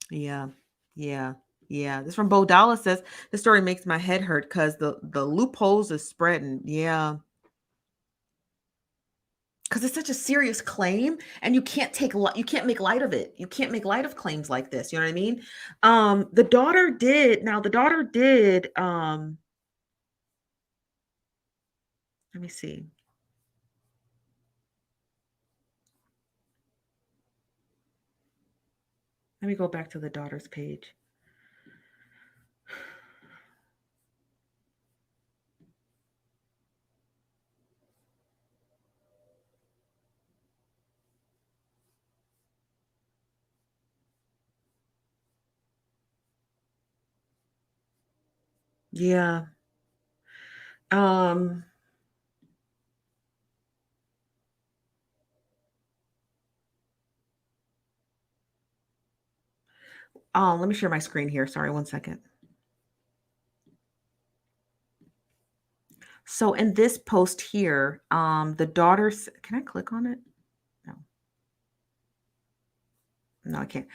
Yeah. Yeah. Yeah. This from Bo Dalla says, the story makes my head hurt because the loopholes is spreading. Yeah. Because it's such a serious claim and you can't make light of it. You can't make light of claims like this. You know what I mean? The daughter did, let me see. Let me go back to the daughter's page. Yeah. Um, let me share my screen here. Sorry, one second. So in this post here, the daughter's, can I click on it? No. No, I can't.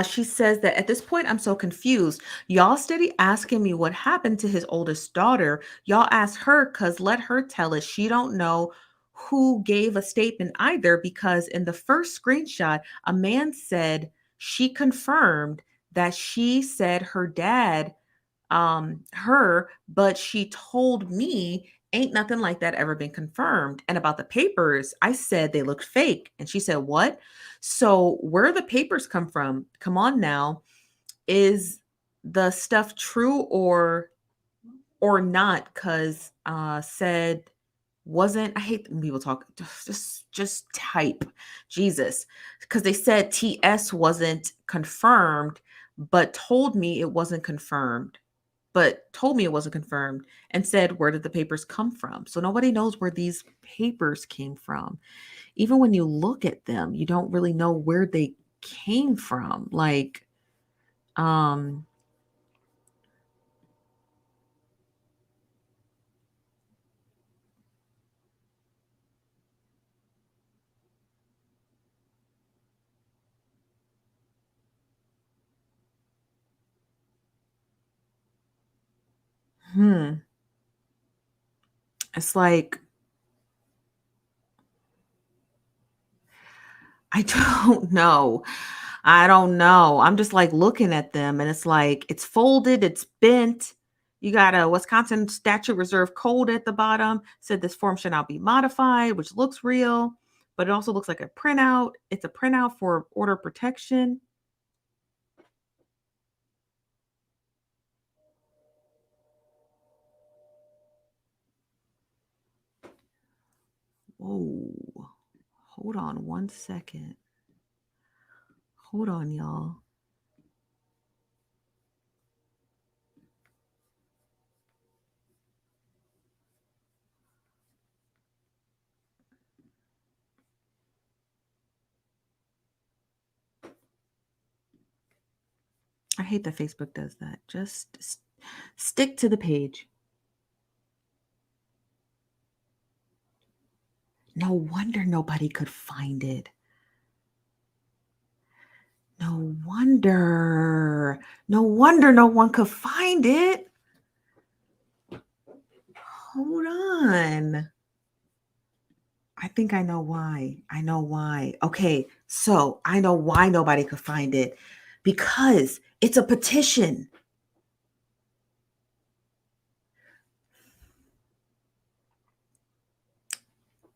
She says that at this point, I'm so confused. Y'all steady asking me what happened to his oldest daughter. Y'all ask her because let her tell us. She don't know who gave a statement either because in the first screenshot, a man said she confirmed that she said her dad her, but she told me ain't nothing like that ever been confirmed. And about the papers, I said they looked fake. And she said, what? So where the papers come from? Come on now. Is the stuff true or not? Cause said wasn't, I hate when people talk, just type Jesus. Because they said TS wasn't confirmed, but told me it wasn't confirmed and said, where did the papers come from? So nobody knows where these papers came from. Even when you look at them, you don't really know where they came from. Like, um, hmm, it's like, I don't know. I don't know. I'm just like looking at them and it's like it's folded, it's bent. You got a Wisconsin statute reserve code at the bottom. Said this form should not be modified, which looks real, but it also looks like a printout. It's a printout for order protection. Whoa. Hold on 1 second. Hold on, y'all. I hate that Facebook does that. Just stick to the page. No wonder nobody could find it. No wonder. No wonder no one could find it. Hold on. I think I know why. I know why. Okay, so I know why nobody could find it. Because it's a petition.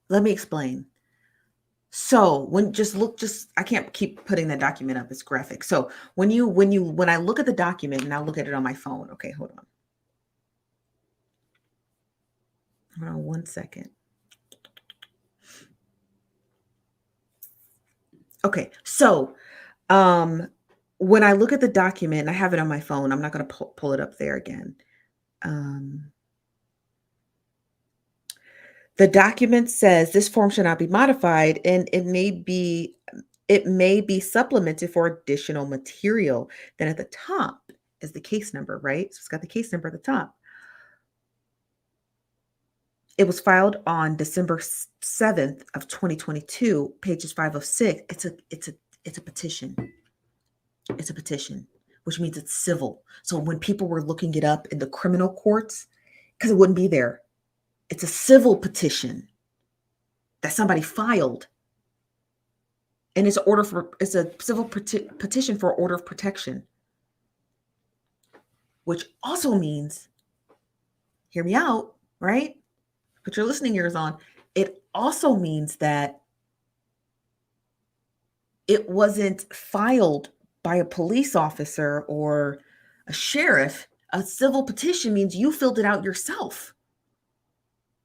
Let me explain. So I can't keep putting the document up. It's graphic. So when I look at the document and I look at it on my phone, okay, hold on. Hold on 1 second. Okay, so when I look at the document, and I have it on my phone, I'm not going to pull it up there again. The document says this form should not be modified, and it may be supplemented for additional material. Then at the top is the case number, right? So it's got the case number at the top. It was filed on December 7th of 2022, pages 5 of 6. It's a petition. It's a petition, which means it's civil. So when people were looking it up in the criminal courts, because it wouldn't be there, it's a civil petition that somebody filed. And it's a civil petition for order of protection, which also means, hear me out, right? Put your listening ears on. It also means that it wasn't filed by a police officer or a sheriff. A civil petition means you filled it out yourself.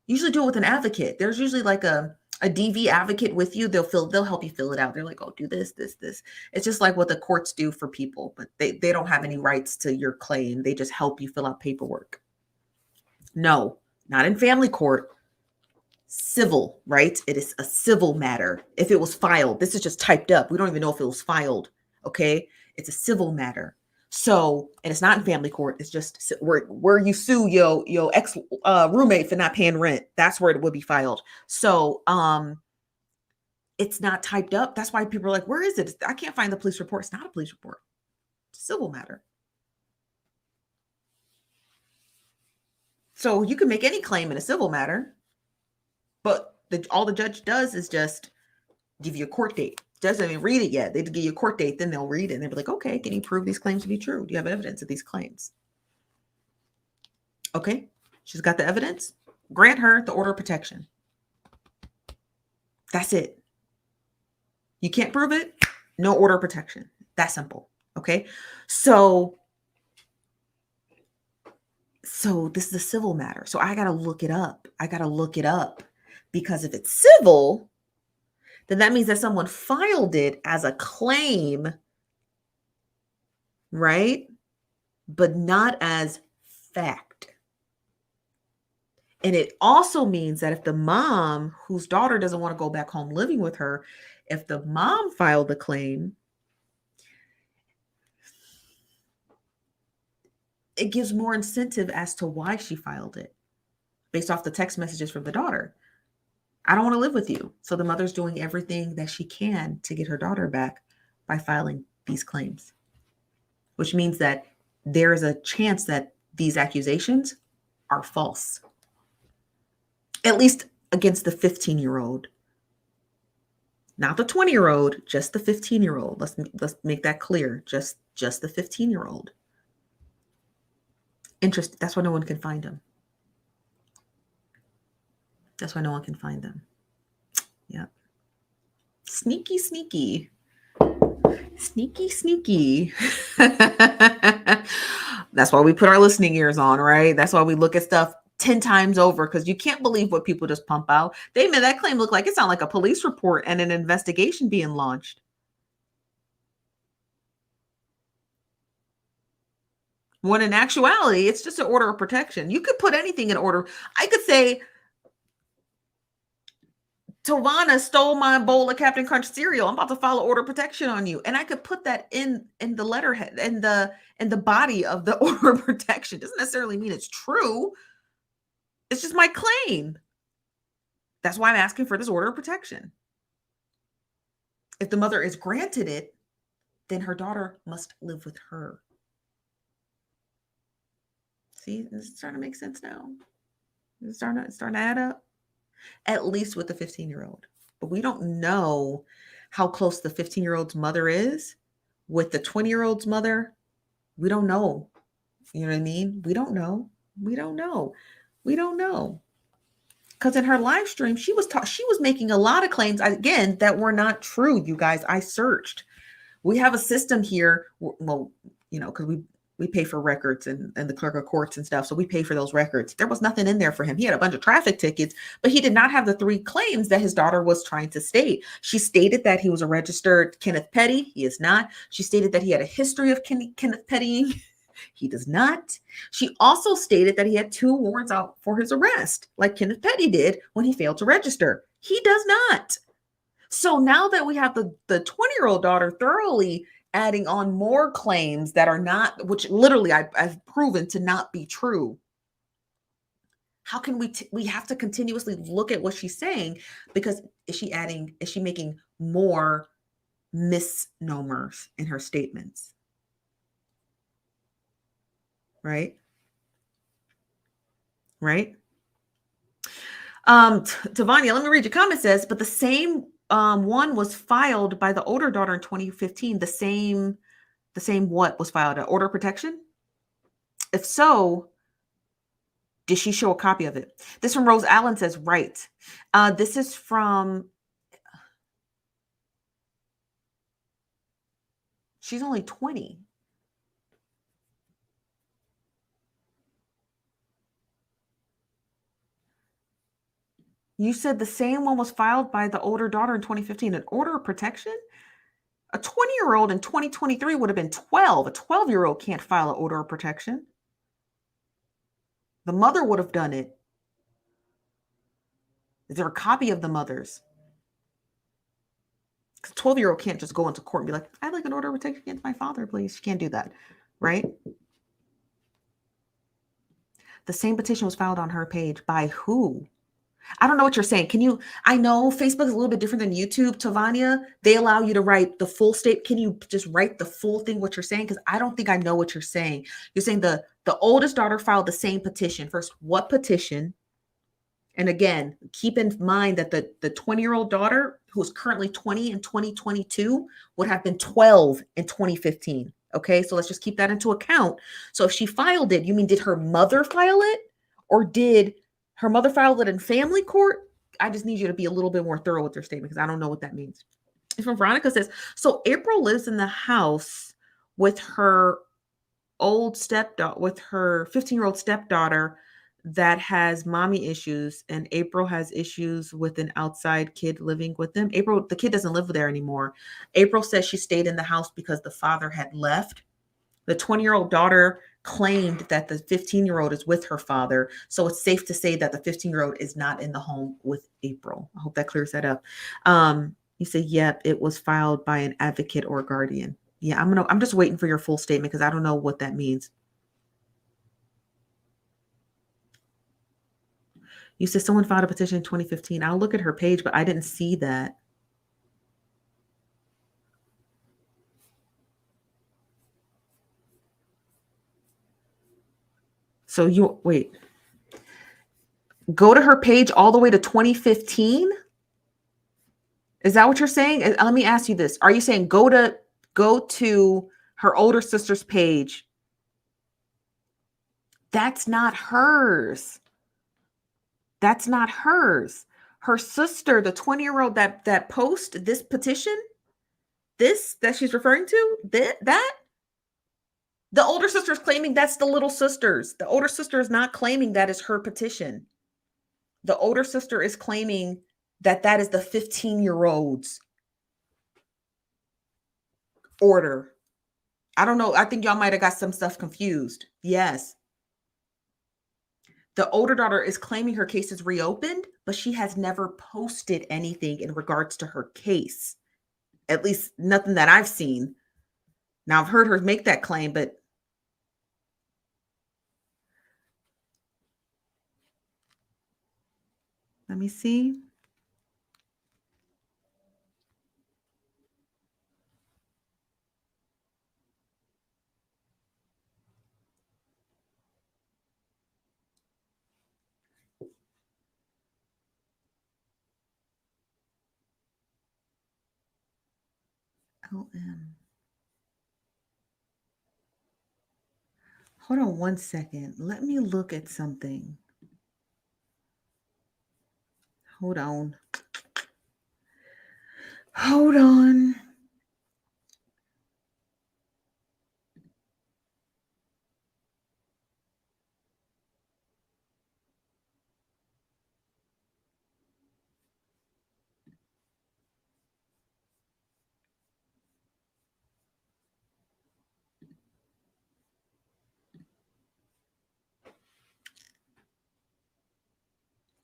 Usually do it with an advocate. There's usually like a DV advocate with you. They'll help you fill it out. They're like, oh, do this. It's just like what the courts do for people, but they don't have any rights to your claim. They just help you fill out paperwork. No, not in family court. Civil, right? It is a civil matter. If it was filed, this is just typed up. We don't even know if it was filed. Okay. It's a civil matter. So, and it's not in family court. It's just where you sue your ex roommate for not paying rent. That's where it would be filed. So, it's not typed up. That's why people are like, where is it? I can't find the police report. It's not a police report. It's a civil matter. So you can make any claim in a civil matter, but all the judge does is just give you a court date. Doesn't even read it yet. They give you a court date, then they'll read it and they'll be like, okay, can you prove these claims to be true? Do you have evidence of these claims? Okay, she's got the evidence. Grant her the order of protection. That's it. You can't prove it, no order of protection. That simple. Okay, so this is a civil matter. So I got to look it up. Because if it's civil, then that means that someone filed it as a claim, right? But not as fact. And it also means that if the mom, whose daughter doesn't want to go back home living with her, if the mom filed the claim, it gives more incentive as to why she filed it based off the text messages from the daughter. I don't want to live with you. So the mother's doing everything that she can to get her daughter back by filing these claims, which means that there is a chance that these accusations are false, at least against the 15-year-old. Not the 20-year-old, just the 15-year-old. Let's make that clear. Just the 15-year-old. Interesting. That's why no one can find him. That's why no one can find them. Yep. Sneaky, sneaky. Sneaky, sneaky. That's why we put our listening ears on, right? That's why we look at stuff 10 times over, because you can't believe what people just pump out. They made that claim look like it sounded like a police report and an investigation being launched. When in actuality, it's just an order of protection. You could put anything in order. I could say, Tovana stole my bowl of Captain Crunch cereal. I'm about to file an order of protection on you. And I could put that in the letterhead, in the body of the order of protection. Doesn't necessarily mean it's true. It's just my claim. That's why I'm asking for this order of protection. If the mother is granted it, then her daughter must live with her. See, it's starting to make sense now. It's starting to add up. At least with the 15-year-old. But we don't know how close the 15-year-old's mother is with the 20-year-old's mother. We don't know. You know what I mean? We don't know. We don't know. We don't know. Because in her live stream, she was making a lot of claims, again, that were not true, you guys. I searched. We have a system here. Well, you know, because we pay for records and the clerk of courts and stuff. So we pay for those records. There was nothing in there for him. He had a bunch of traffic tickets, but he did not have the 3 claims that his daughter was trying to state. She stated that he was a registered Kenneth Petty. He is not. She stated that he had a history of Kenneth Pettying. He does not. She also stated that he had 2 warrants out for his arrest, like Kenneth Petty did when he failed to register. He does not. So now that we have the 20-year-old daughter thoroughly adding on more claims that are not, which literally I've proven to not be true. How can we have to continuously look at what she's saying, because is she making more misnomers in her statements? Right? Right? Tavania, let me read your comment. Says, but the same one was filed by the older daughter in 2015. The same what was filed? An order of protection? If so, did she show a copy of it? This from Rose Allen says, right. This is from, she's only 20. You said the same one was filed by the older daughter in 2015. An order of protection? A 20-year-old in 2023 would have been 12. A 12-year-old can't file an order of protection. The mother would have done it. Is there a copy of the mother's? Because 12-year-old can't just go into court and be like, I'd like an order of protection against my father, please. She can't do that, right? The same petition was filed on her page. By who? I don't know what you're saying. I know Facebook is a little bit different than YouTube. Tavania, they allow you to write the full state. Can you just write the full thing, what you're saying? Because I don't think I know what you're saying. You're saying the oldest daughter filed the same petition. First, what petition? And again, keep in mind that the 20-year-old daughter, who is currently 20 in 2022, would have been 12 in 2015. Okay, so let's just keep that into account. So if she filed it, you mean did her mother file it? Or did her mother filed it in family court? I just need you to be a little bit more thorough with your statement, because I don't know what that means. It's from Veronica. Says, so April lives in the house with her with her 15-year-old stepdaughter that has mommy issues, and April has issues with an outside kid living with them. The kid doesn't live there anymore. April says she stayed in the house because the father had left. The 20-year-old daughter claimed that the 15-year-old is with her father. So it's safe to say that the 15-year-old is not in the home with April. I hope that clears that up. You say, yep, it was filed by an advocate or guardian. Yeah, I'm just waiting for your full statement, because I don't know what that means. You said someone filed a petition in 2015. I'll look at her page, but I didn't see that. So wait. Go to her page all the way to 2015. Is that what you're saying? Let me ask you this. Are you saying go to her older sister's page? That's not hers. That's not hers. Her sister, the 20-year-old that post this petition, this that she's referring to, that the older sister is claiming that's the little sister's. The older sister is not claiming that is her petition. The older sister is claiming that that is the 15-year-old's order. I don't know. I think y'all might have got some stuff confused. Yes. The older daughter is claiming her case is reopened, but she has never posted anything in regards to her case. At least nothing that I've seen. Now, I've heard her make that claim, but let me see. LM. Hold on one second. Let me look at something. Hold on. Hold on.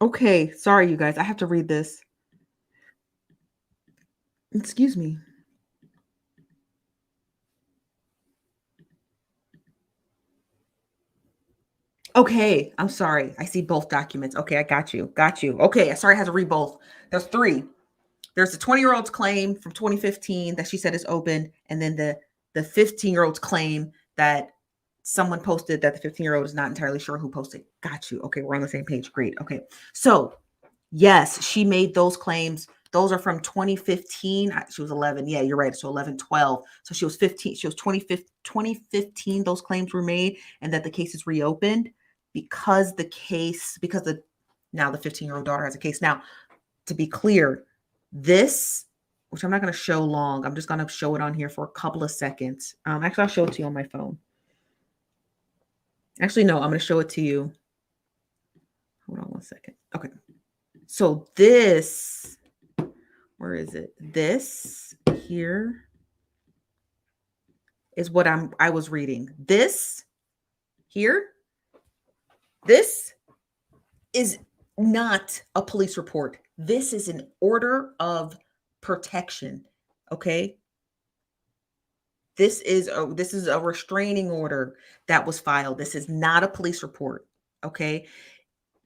Okay, sorry, you guys. I have to read this. Excuse me. Okay, I'm sorry. I see both documents. Okay, I got you. Got you. Okay, sorry, I had to read both. There's three. There's the 20-year-old's claim from 2015 that she said is open, and then the 15-year-old's claim that someone posted that the 15-year-old is not entirely sure who posted. Got you. Okay, we're on the same page. Great. Okay. So, yes, she made those claims. Those are from 2015. She was 11. Yeah, you're right. So 11, 12. So she was 15. She was 2015. Those claims were made, and that the case is reopened because the 15-year-old daughter has a case. Now, to be clear, this, which I'm not going to show long, I'm just going to show it on here for a couple of seconds. Actually, I'll show it to you on my phone. Actually, no, I'm going to show it to you. Hold on one second. Okay. So this, where is it? This here is what I was reading. This here, this is not a police report. This is an order of protection. Okay. This is a restraining order that was filed. This is not a police report. Okay.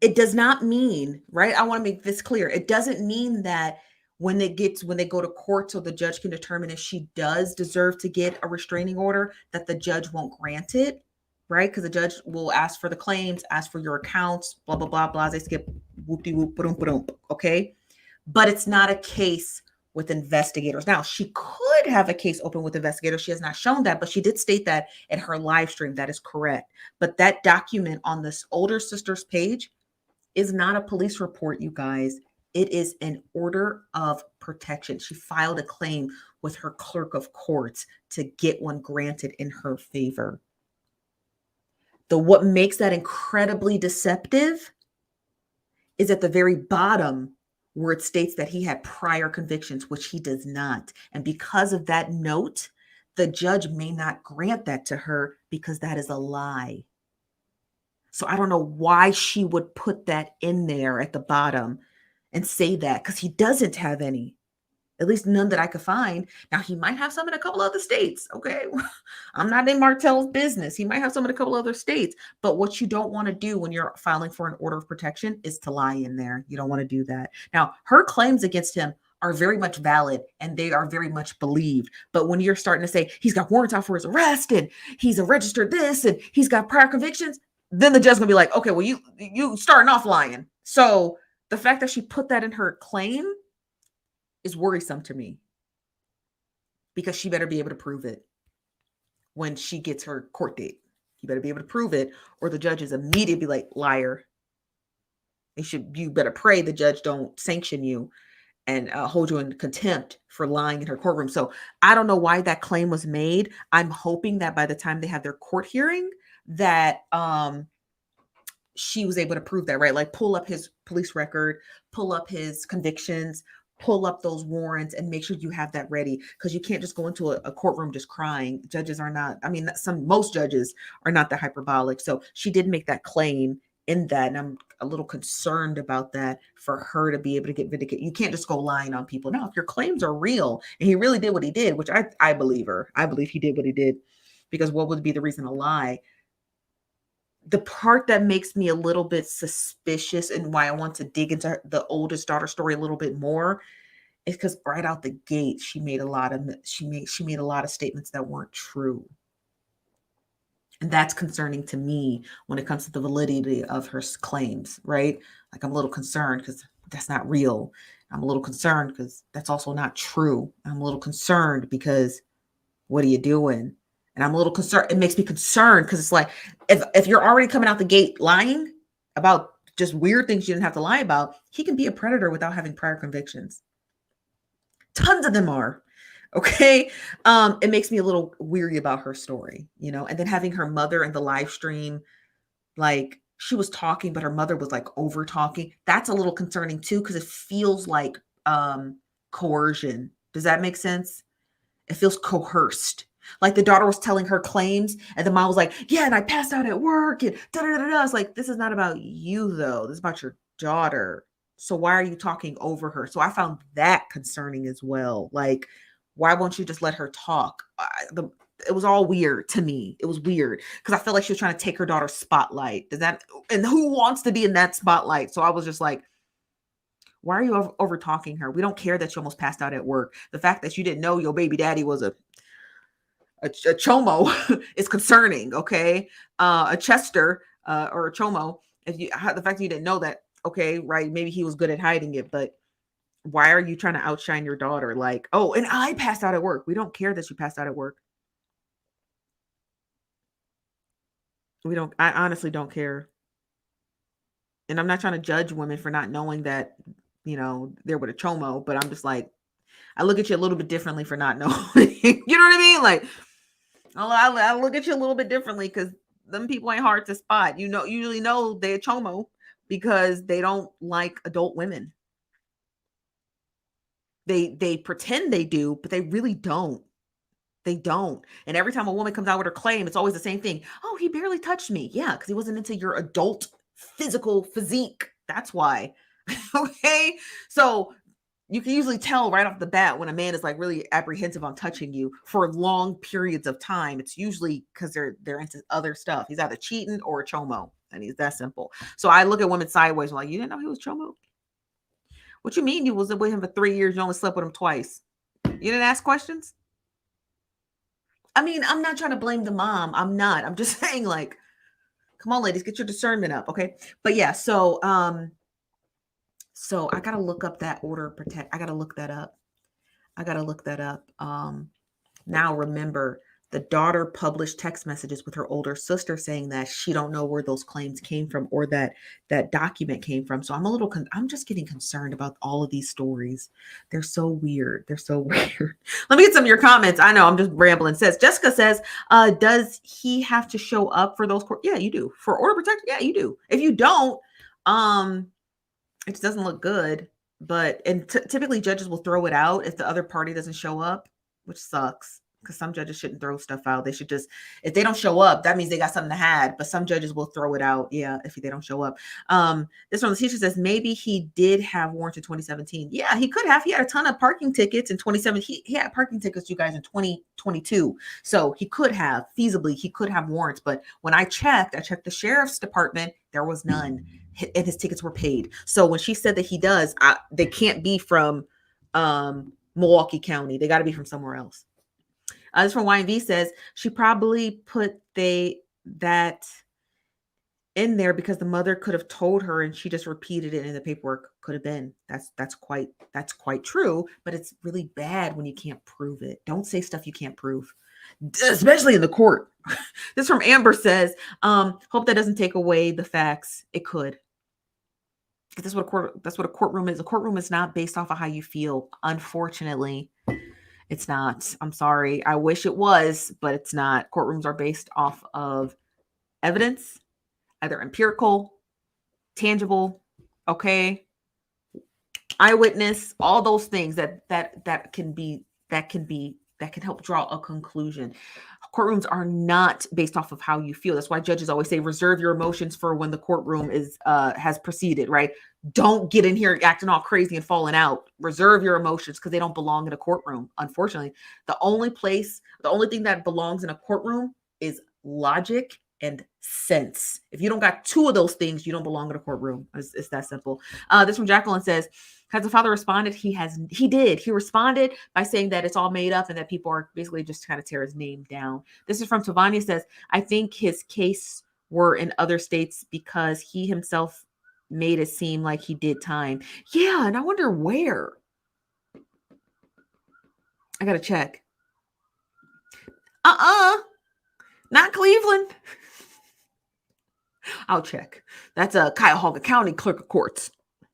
It does not mean, right? I want to make this clear. It doesn't mean that when they go to court so the judge can determine if she does deserve to get a restraining order, that the judge won't grant it, right? Because the judge will ask for the claims, ask for your accounts, blah, blah, blah, blah. They skip whoop-de-whoop, ba-dum, okay? But it's not a case with investigators. Now, she could have a case open with investigators. She has not shown that, but she did state that in her live stream. That is correct. But that document on this older sister's page is not a police report, you guys. It is an order of protection. She filed a claim with her clerk of courts to get one granted in her favor. What makes that incredibly deceptive is at the very bottom where it states that he had prior convictions, which he does not. And because of that note, the judge may not grant that to her because that is a lie. So I don't know why she would put that in there at the bottom and say that, because he doesn't have any, at least none that I could find. Now, he might have some in a couple other states. Okay. I'm not in Martell's business. He might have some in a couple other states. But what you don't want to do when you're filing for an order of protection is to lie in there. You don't want to do that. Now, her claims against him are very much valid and they are very much believed. But when you're starting to say he's got warrants out for his arrest and he's a registered this and he's got prior convictions, then the judge's gonna be like, okay, well, you starting off lying. So the fact that she put that in her claim is worrisome to me, because she better be able to prove it when she gets her court date. You better be able to prove it, or the judge is immediately be like, liar. You better pray the judge don't sanction you and hold you in contempt for lying in her courtroom. So I don't know why that claim was made. I'm hoping that by the time they have their court hearing, that she was able to prove that, right? Like pull up his police record, pull up his convictions, pull up those warrants, and make sure you have that ready, because you can't just go into a courtroom just crying. Judges are not, I mean, most judges are not that hyperbolic. So she did make that claim in that, and I'm a little concerned about that for her to be able to get vindicated. You can't just go lying on people. Now, if your claims are real and he really did what he did, which I believe her, I believe he did what he did, because what would be the reason to lie? The part that makes me a little bit suspicious and why I want to dig into the oldest daughter story a little bit more is because right out the gate she made a lot of statements that weren't true. And that's concerning to me when it comes to the validity of her claims, right? Like, I'm a little concerned because that's not real. I'm a little concerned because that's also not true. I'm a little concerned because what are you doing? And I'm a little concerned. It makes me concerned because it's like, if you're already coming out the gate lying about just weird things you didn't have to lie about, he can be a predator without having prior convictions. Tons of them are. Okay. It makes me a little weary about her story, and then having her mother in the live stream, like she was talking, but her mother was like over talking. That's a little concerning too, because it feels like coercion. Does that make sense? It feels coerced. Like the daughter was telling her claims and the mom was like, yeah, and I passed out at work and da da da da. It's like, this is not about you though. This is about your daughter. So why are you talking over her? So I found that concerning as well. Like, why won't you just let her talk? It was all weird to me. It was weird because I felt like she was trying to take her daughter's spotlight. And who wants to be in that spotlight? So I was just like, why are you over talking her? We don't care that you almost passed out at work. The fact that you didn't know your baby daddy was a chomo is concerning. Okay. A Chester or a chomo. The fact that you didn't know that, okay, right. Maybe he was good at hiding it, but why are you trying to outshine your daughter? Like, oh, and I passed out at work. We don't care that you passed out at work. I honestly don't care. And I'm not trying to judge women for not knowing that, they're with a chomo, but I'm just like, I look at you a little bit differently for not knowing. You know what I mean? Like, I look at you a little bit differently because them people ain't hard to spot. Usually know they're chomo because they don't like adult women. They pretend they do, but they really don't. They don't. And every time a woman comes out with her claim, it's always the same thing. Oh, he barely touched me. Yeah, because he wasn't into your adult physical physique. That's why. Okay. So you can usually tell right off the bat when a man is like really apprehensive on touching you for long periods of time. It's usually because they're into other stuff. He's either cheating or a chomo, and he's that simple. So I look at women sideways, like, you didn't know he was chomo? What you mean you was with him for 3 years? You only slept with him twice. You didn't ask questions? I mean, I'm not trying to blame the mom. I'm not. I'm just saying, like, come on, ladies, get your discernment up, okay? But yeah, so I gotta look up that order of protect. I gotta look that up. Now remember, the daughter published text messages with her older sister saying that she don't know where those claims came from or that document came from. So I'm just getting concerned about all of these stories. They're so weird. Let me get some of your comments. I know I'm just rambling. Jessica says, does he have to show up for those court? Yeah, you do. For order protection? Yeah, you do. If you don't, it just doesn't look good. But typically judges will throw it out if the other party doesn't show up, which sucks because some judges shouldn't throw stuff out. They should just, if they don't show up, that means they got something to hide. But some judges will throw it out, yeah, if they don't show up. This one, the teacher says maybe he did have warrants in 2017. Yeah, he could have. He had a ton of parking tickets in 2017. He had parking tickets, you guys, in 2022. So he could have, feasibly, he could have warrants. But when I checked the sheriff's department, there was none. And his tickets were paid. So when she said that he does, they can't be from Milwaukee County. They got to be from somewhere else. This from YNV says she probably put that in there because the mother could have told her and she just repeated it in the paperwork. Could have been. That's quite true, but it's really bad when you can't prove it. Don't say stuff you can't prove, especially in the court. This from Amber says, hope that doesn't take away the facts. It could. Because that's what a courtroom is. A courtroom is not based off of how you feel. Unfortunately, it's not. I'm sorry. I wish it was, but it's not. Courtrooms are based off of evidence, either empirical, tangible, okay, eyewitness, all those things that can help draw a conclusion. Courtrooms are not based off of how you feel. That's why judges always say reserve your emotions for when the courtroom is has proceeded, right? Don't get in here acting all crazy and falling out. Reserve your emotions because they don't belong in a courtroom. Unfortunately, the only thing that belongs in a courtroom is logic and sense. If you don't got two of those things, you don't belong in a courtroom. It's that simple. This from Jacqueline says, has the father responded? He did. He responded by saying that it's all made up and that people are basically just trying to tear his name down. This is from Tavania says, I think his case were in other states because he himself made it seem like he did time. Yeah, and I wonder where. I gotta check. Not Cleveland. I'll check. That's a Cuyahoga County Clerk of Courts.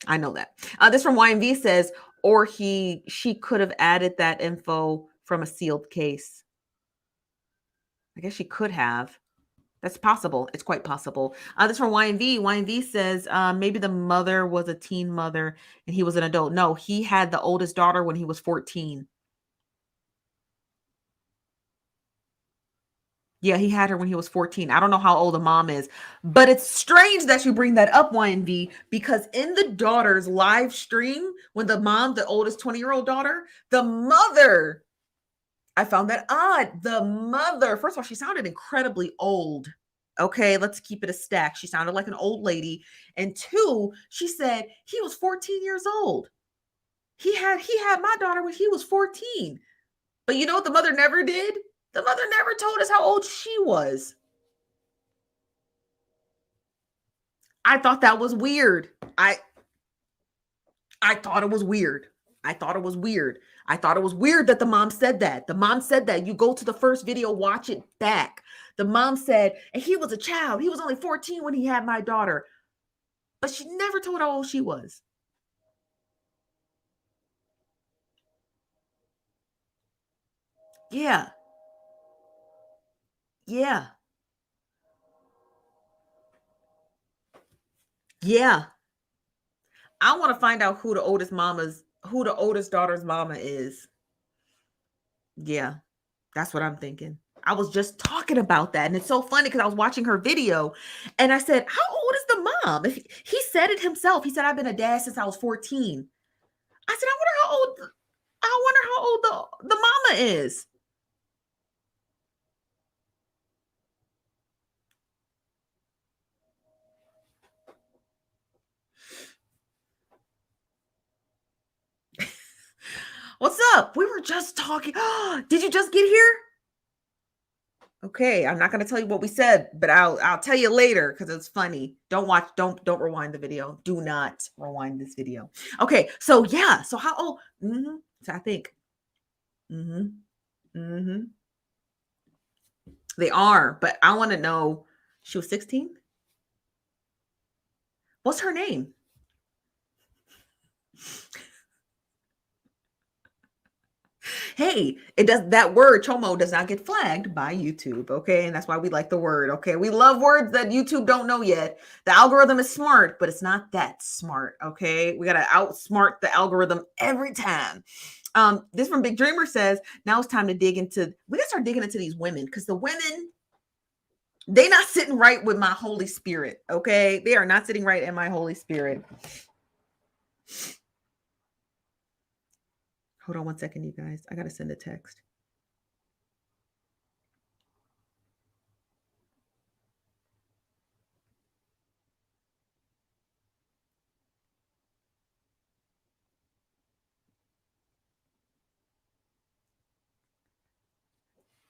I know that. This from YMV says, or she could have added that info from a sealed case. I guess she could have. That's possible. It's quite possible. This from YMV. YMV says maybe the mother was a teen mother and he was an adult. No, he had the oldest daughter when he was 14. Yeah, he had her when he was 14. I don't know how old the mom is, but it's strange that you bring that up, YNV, because in the daughter's live stream, when the mom, the oldest 20-year-old daughter, the mother, I found that odd. The mother, first of all, she sounded incredibly old. Okay, let's keep it a stack. She sounded like an old lady. And two, she said he was 14 years old. He had my daughter when he was 14. But you know what the mother never did? The mother never told us how old she was. I thought that was weird. I thought it was weird. I thought it was weird. I thought it was weird that the mom said that. The mom said that. You go to the first video, watch it back. The mom said, and he was a child. He was only 14 when he had my daughter. But she never told how old she was. Yeah. Yeah. Yeah. I want to find out who the oldest daughter's mama is. Yeah. That's what I'm thinking. I was just talking about that. And it's so funny because I was watching her video and I said, how old is the mom? He said it himself. He said, I've been a dad since I was 14. I said, I wonder how old the mama is. What's up? We were just talking. Did you just get here? Okay, I'm not gonna tell you what we said, but I'll tell you later because it's funny. Don't rewind the video. Do not rewind this video. Okay, so yeah, so how old? So I think. hmm hmm They are, but I want to know. She was 16. What's her name? Hey, it does that word chomo does not get flagged by YouTube, okay? And that's why we like the word, okay? We love words that YouTube don't know yet. The algorithm is smart, but it's not that smart, okay? We got to outsmart the algorithm every time. This from Big Dreamer says, now it's time to we gotta start digging into these women because the women, they not sitting right with my Holy Spirit, okay? They are not sitting right in my Holy Spirit. Hold on one second, you guys. I gotta send a text.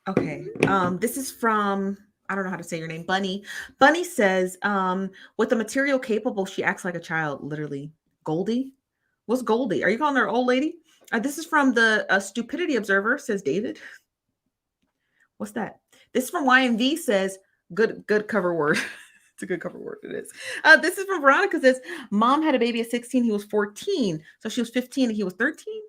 Okay. This is from I don't know how to say your name, Bunny. Bunny says, with the material capable, she acts like a child, literally. Goldie? What's Goldie? Are you calling her old lady? This is from the Stupidity Observer, says David. What's that? This is from YMV, says, good cover word. It's a good cover word. It is. This is from Veronica, says, mom had a baby at 16. He was 14. So she was 15 and he was 13.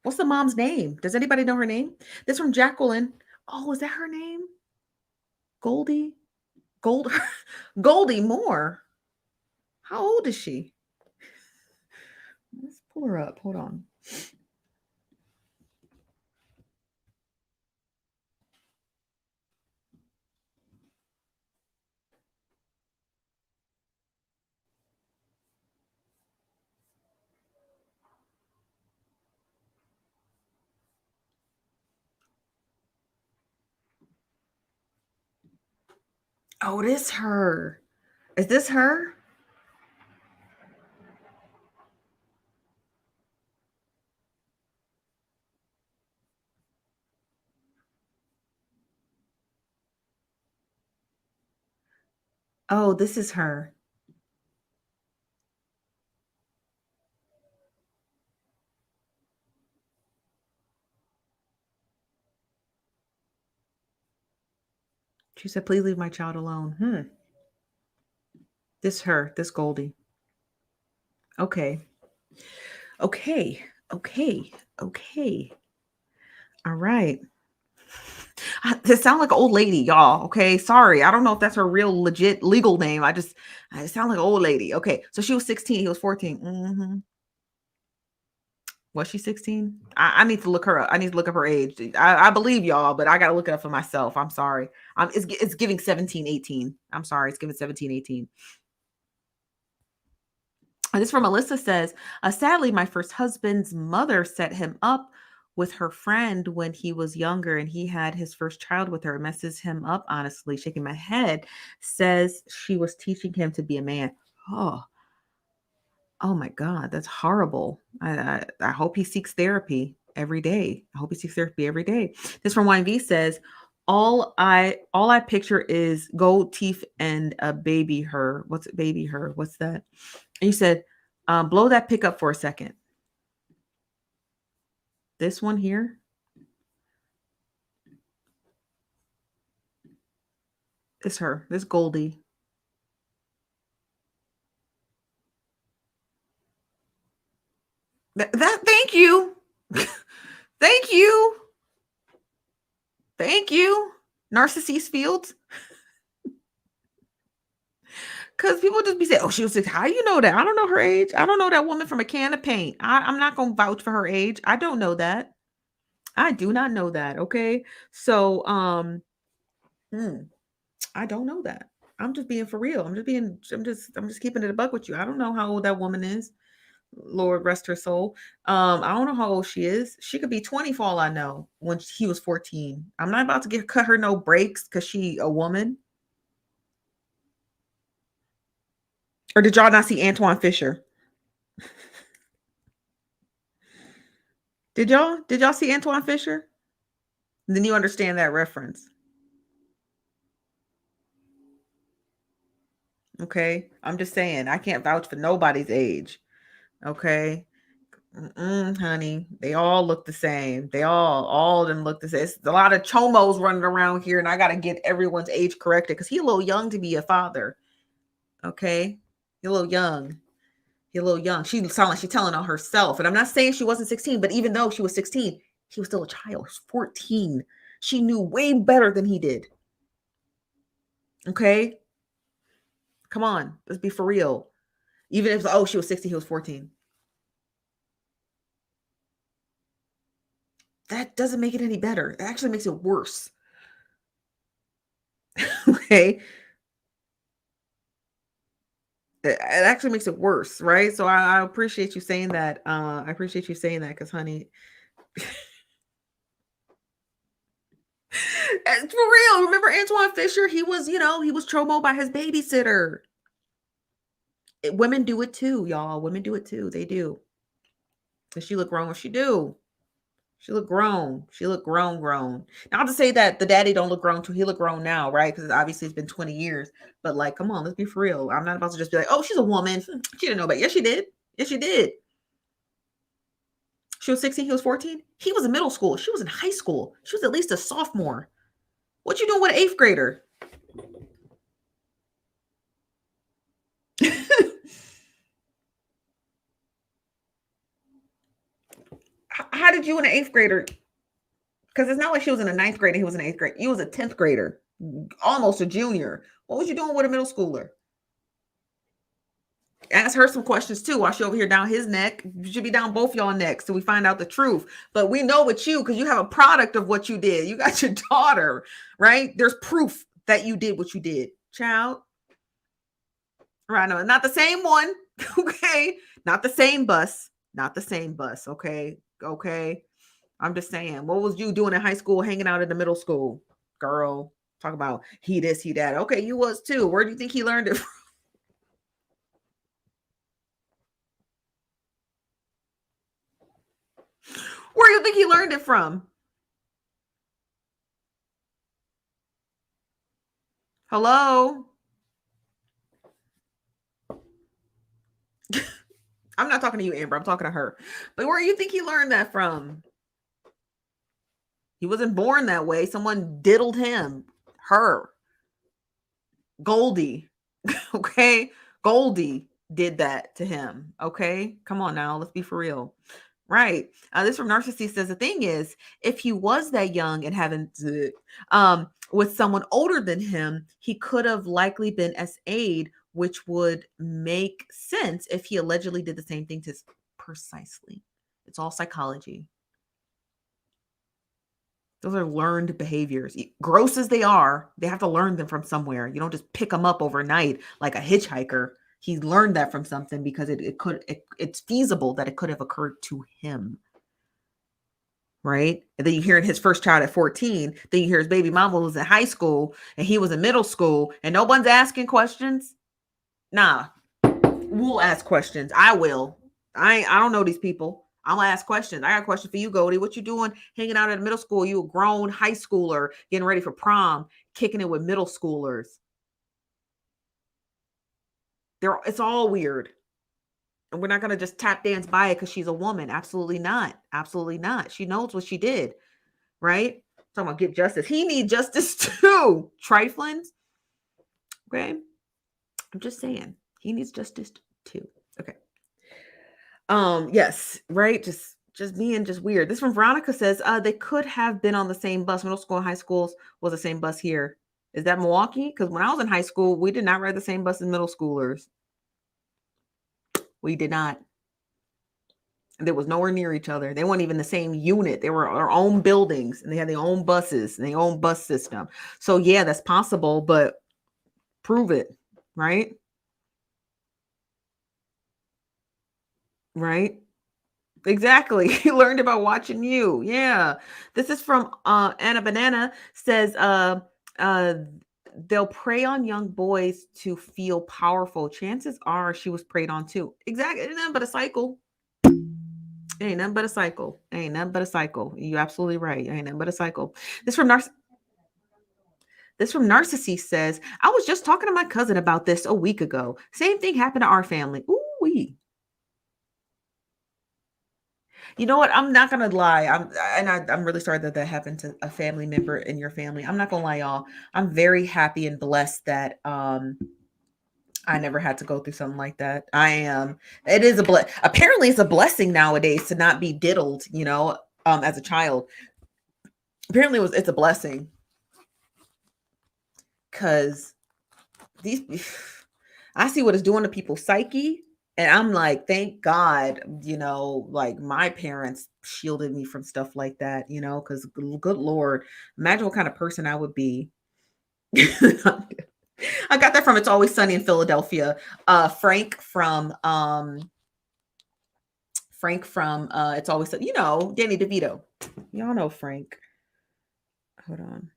What's the mom's name? Does anybody know her name? This from Jacqueline. Oh, is that her name? Goldie? Gold Goldie Moore. How old is she? Let's pull her up. Hold on. Oh, it is her. Is this her? Oh, this is her. She said, please leave my child alone. This Goldie. Okay. Okay. Okay. Okay. All right. This sound like an old lady, y'all. Okay. Sorry. I don't know if that's her real legit legal name. I sound like an old lady. Okay. So she was 16. He was 14. Was she 16? I need to look her up. I need to look up her age. I believe y'all, but I got to look it up for myself. I'm sorry. It's giving 17, 18. I'm sorry. It's giving 17, 18. This from Melissa, says, sadly, my first husband's mother set him up with her friend when he was younger and he had his first child with her. It messes him up, honestly. Shaking my head, says she was teaching him to be a man. Oh, oh my God, that's horrible. I hope he seeks therapy every day. I hope he seeks therapy every day. This from YV, says, all I picture is gold teeth and a baby her. What's it, baby her? What's that? And you said, blow that pic up for a second. This one here. It's her. This Goldie. Thank you. Thank you. Thank you. Narcissist Fields. Because people just be saying, oh, she was 6. How you know that? I don't know her age. I don't know that woman from a can of paint. I'm not going to vouch for her age. I don't know that. I do not know that. Okay. So, I don't know that. I'm just being for real. I'm just keeping it a buck with you. I don't know how old that woman is. Lord rest her soul. I don't know how old she is. She could be 20 for all I know when he was 14. I'm not about to cut her no breaks because she a woman. Or did y'all not see Antoine Fisher? Did y'all see Antoine Fisher? Then you understand that reference. Okay. I'm just saying I can't vouch for nobody's age. Okay. Honey, they all look the same. All of them look the same. It's a lot of chomos running around here, and I gotta get everyone's age corrected because he's a little young to be a father. Okay, he's a little young. He's a little young. She sounds like she's telling on herself, and I'm not saying she wasn't 16, but even though she was 16, he was still a child. He was 14. She knew way better than he did. Okay, come on, let's be for real. Even if she was 16, he was 14. That doesn't make it any better. It actually makes it worse. Okay. It actually makes it worse, right? So I appreciate you saying that. I appreciate you saying that because, honey, for real. Remember Antoine Fisher? He was chomo by his babysitter. Women do it too, y'all. Women do it too. They do. And she look wrong when she do. She looked grown. She looked grown, grown. Not to say that the daddy don't look grown too. He look grown now, right? Because obviously it's been 20 years. But like, come on, let's be for real. I'm not about to just be like, oh, she's a woman. She didn't know about. Yes, she did. Yes, she did. She was 16. He was 14. He was in middle school. She was in high school. She was at least a sophomore. What you doing with an eighth grader? How did you and an eighth grader? Because it's not like she was in the ninth grade and he was in the eighth grade. You was a 10th grader, almost a junior. What was you doing with a middle schooler? Ask her some questions too while she over here down his neck. You should be down both y'all necks so we find out the truth. But we know with you because you have a product of what you did. You got your daughter, right? There's proof that you did what you did. Child. Right. No, not the same one. Okay. Not the same bus. Not the same bus. Okay. Okay. I'm just saying, what was you doing in high school, hanging out in the middle school? Girl, talk about he this, he that. Okay, you was too. Where do you think he learned it from? Where do you think he learned it from? Hello? I'm not talking to you, Amber. I'm talking to her. But where do you think he learned that from? He wasn't born that way. Someone diddled him. Her. Goldie. Okay? Goldie did that to him. Okay? Come on now. Let's be for real. Right. This from Narcissist says the thing is, if he was that young and having with someone older than him, he could have likely been S.A.'d, which would make sense if he allegedly did the same thing to precisely. It's all psychology. Those are learned behaviors. Gross as they are, they have to learn them from somewhere. You don't just pick them up overnight like a hitchhiker. He learned that from something because it's feasible that it could have occurred to him. Right? And then you hear his first child at 14. Then you hear his baby mama was in high school and he was in middle school and no one's asking questions. Nah, we'll ask questions. I will. I don't know these people. I'm gonna ask questions. I got a question for you, Gotti. What you doing hanging out at middle school? You a grown high schooler getting ready for prom, kicking it with middle schoolers. It's all weird. And we're not gonna just tap dance by it because she's a woman. Absolutely not. Absolutely not. She knows what she did, right? Talking about get justice. He needs justice too. Triflings. Okay. I'm just saying. He needs justice too. Okay. Yes, right. Just being just weird. This from Veronica says, they could have been on the same bus. Middle school and high schools was the same bus here. Is that Milwaukee? Because when I was in high school, we did not ride the same bus as middle schoolers. We did not. They was nowhere near each other. They weren't even the same unit. They were our own buildings and they had their own buses and their own bus system. So yeah, that's possible, but prove it, right? Right? Exactly. He learned about watching you. Yeah. This is from Anna Banana says uh they'll prey on young boys to feel powerful. Chances are she was preyed on too. Exactly. Ain't nothing but a cycle. Ain't nothing but a cycle. Ain't nothing but a cycle. You're absolutely right. Ain't nothing but a cycle. This from this from Narcissist says, I was just talking to my cousin about this a week ago. Same thing happened to our family. Ooh wee. You know what? I'm not gonna lie. I'm really sorry that that happened to a family member in your family. I'm not gonna lie, y'all. I'm very happy and blessed that I never had to go through something like that. I am. It is a apparently it's a blessing nowadays to not be diddled, as a child. Apparently it's a blessing because these I see what it's doing to people's psyche. And I'm like, thank God, like my parents shielded me from stuff like that, because good Lord, imagine what kind of person I would be. I got that from It's Always Sunny in Philadelphia. Frank from It's Always Sunny, Danny DeVito. Y'all know Frank. Hold on.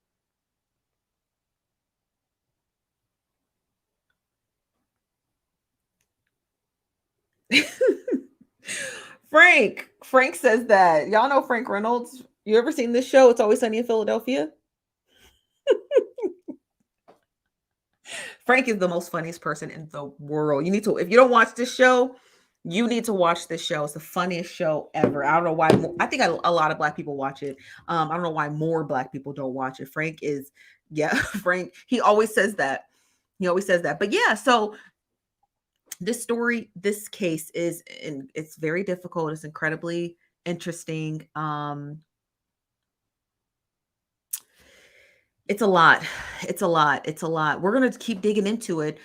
Frank says that. Y'all know Frank Reynolds. You ever seen this show? It's Always Sunny in Philadelphia. Frank is the most funniest person in the world. You need to, if you don't watch this show, you need to watch this show. It's the funniest show ever. I don't know why. I think a lot of Black people watch it. I don't know why more Black people don't watch it. Frank is, yeah, Frank. He always says that. He always says that. But yeah, so this story, this case it's very difficult. It's incredibly interesting. It's a lot. It's a lot. It's a lot. We're going to keep digging into it.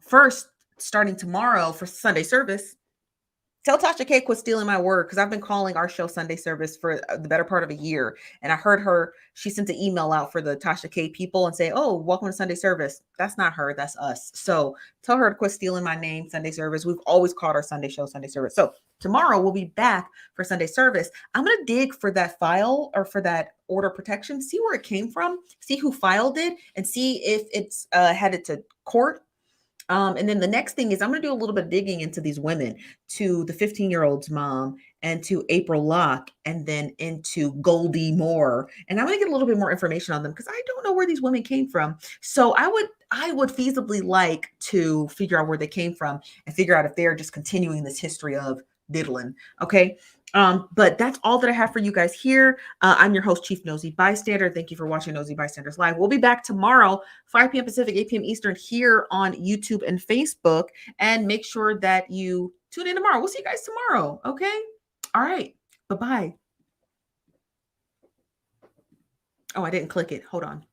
First, starting tomorrow for Sunday service, tell Tasha K quit stealing my word, because I've been calling our show Sunday service for the better part of a year. And I heard her, she sent an email out for the Tasha K people and say, oh, welcome to Sunday service. That's not her, that's us. So tell her to quit stealing my name, Sunday service. We've always called our Sunday show Sunday service. So tomorrow we'll be back for Sunday service. I'm going to dig for that file or for that order protection, see where it came from, see who filed it, and see if it's headed to court. And then the next thing is I'm going to do a little bit of digging into these women, to the 15-year-old's mom and to April Locke, and then into Goldie Moore. And I'm going to get a little bit more information on them because I don't know where these women came from. So I would feasibly like to figure out where they came from and figure out if they're just continuing this history of diddling. Okay. But that's all that I have for you guys here. I'm your host, Chief Nosy Bystander. Thank you for watching Nosy Bystanders Live. We'll be back tomorrow, 5 p.m. Pacific, 8 p.m. Eastern, here on YouTube and Facebook. And make sure that you tune in tomorrow. We'll see you guys tomorrow. Okay. All right. Bye-bye. Oh, I didn't click it. Hold on.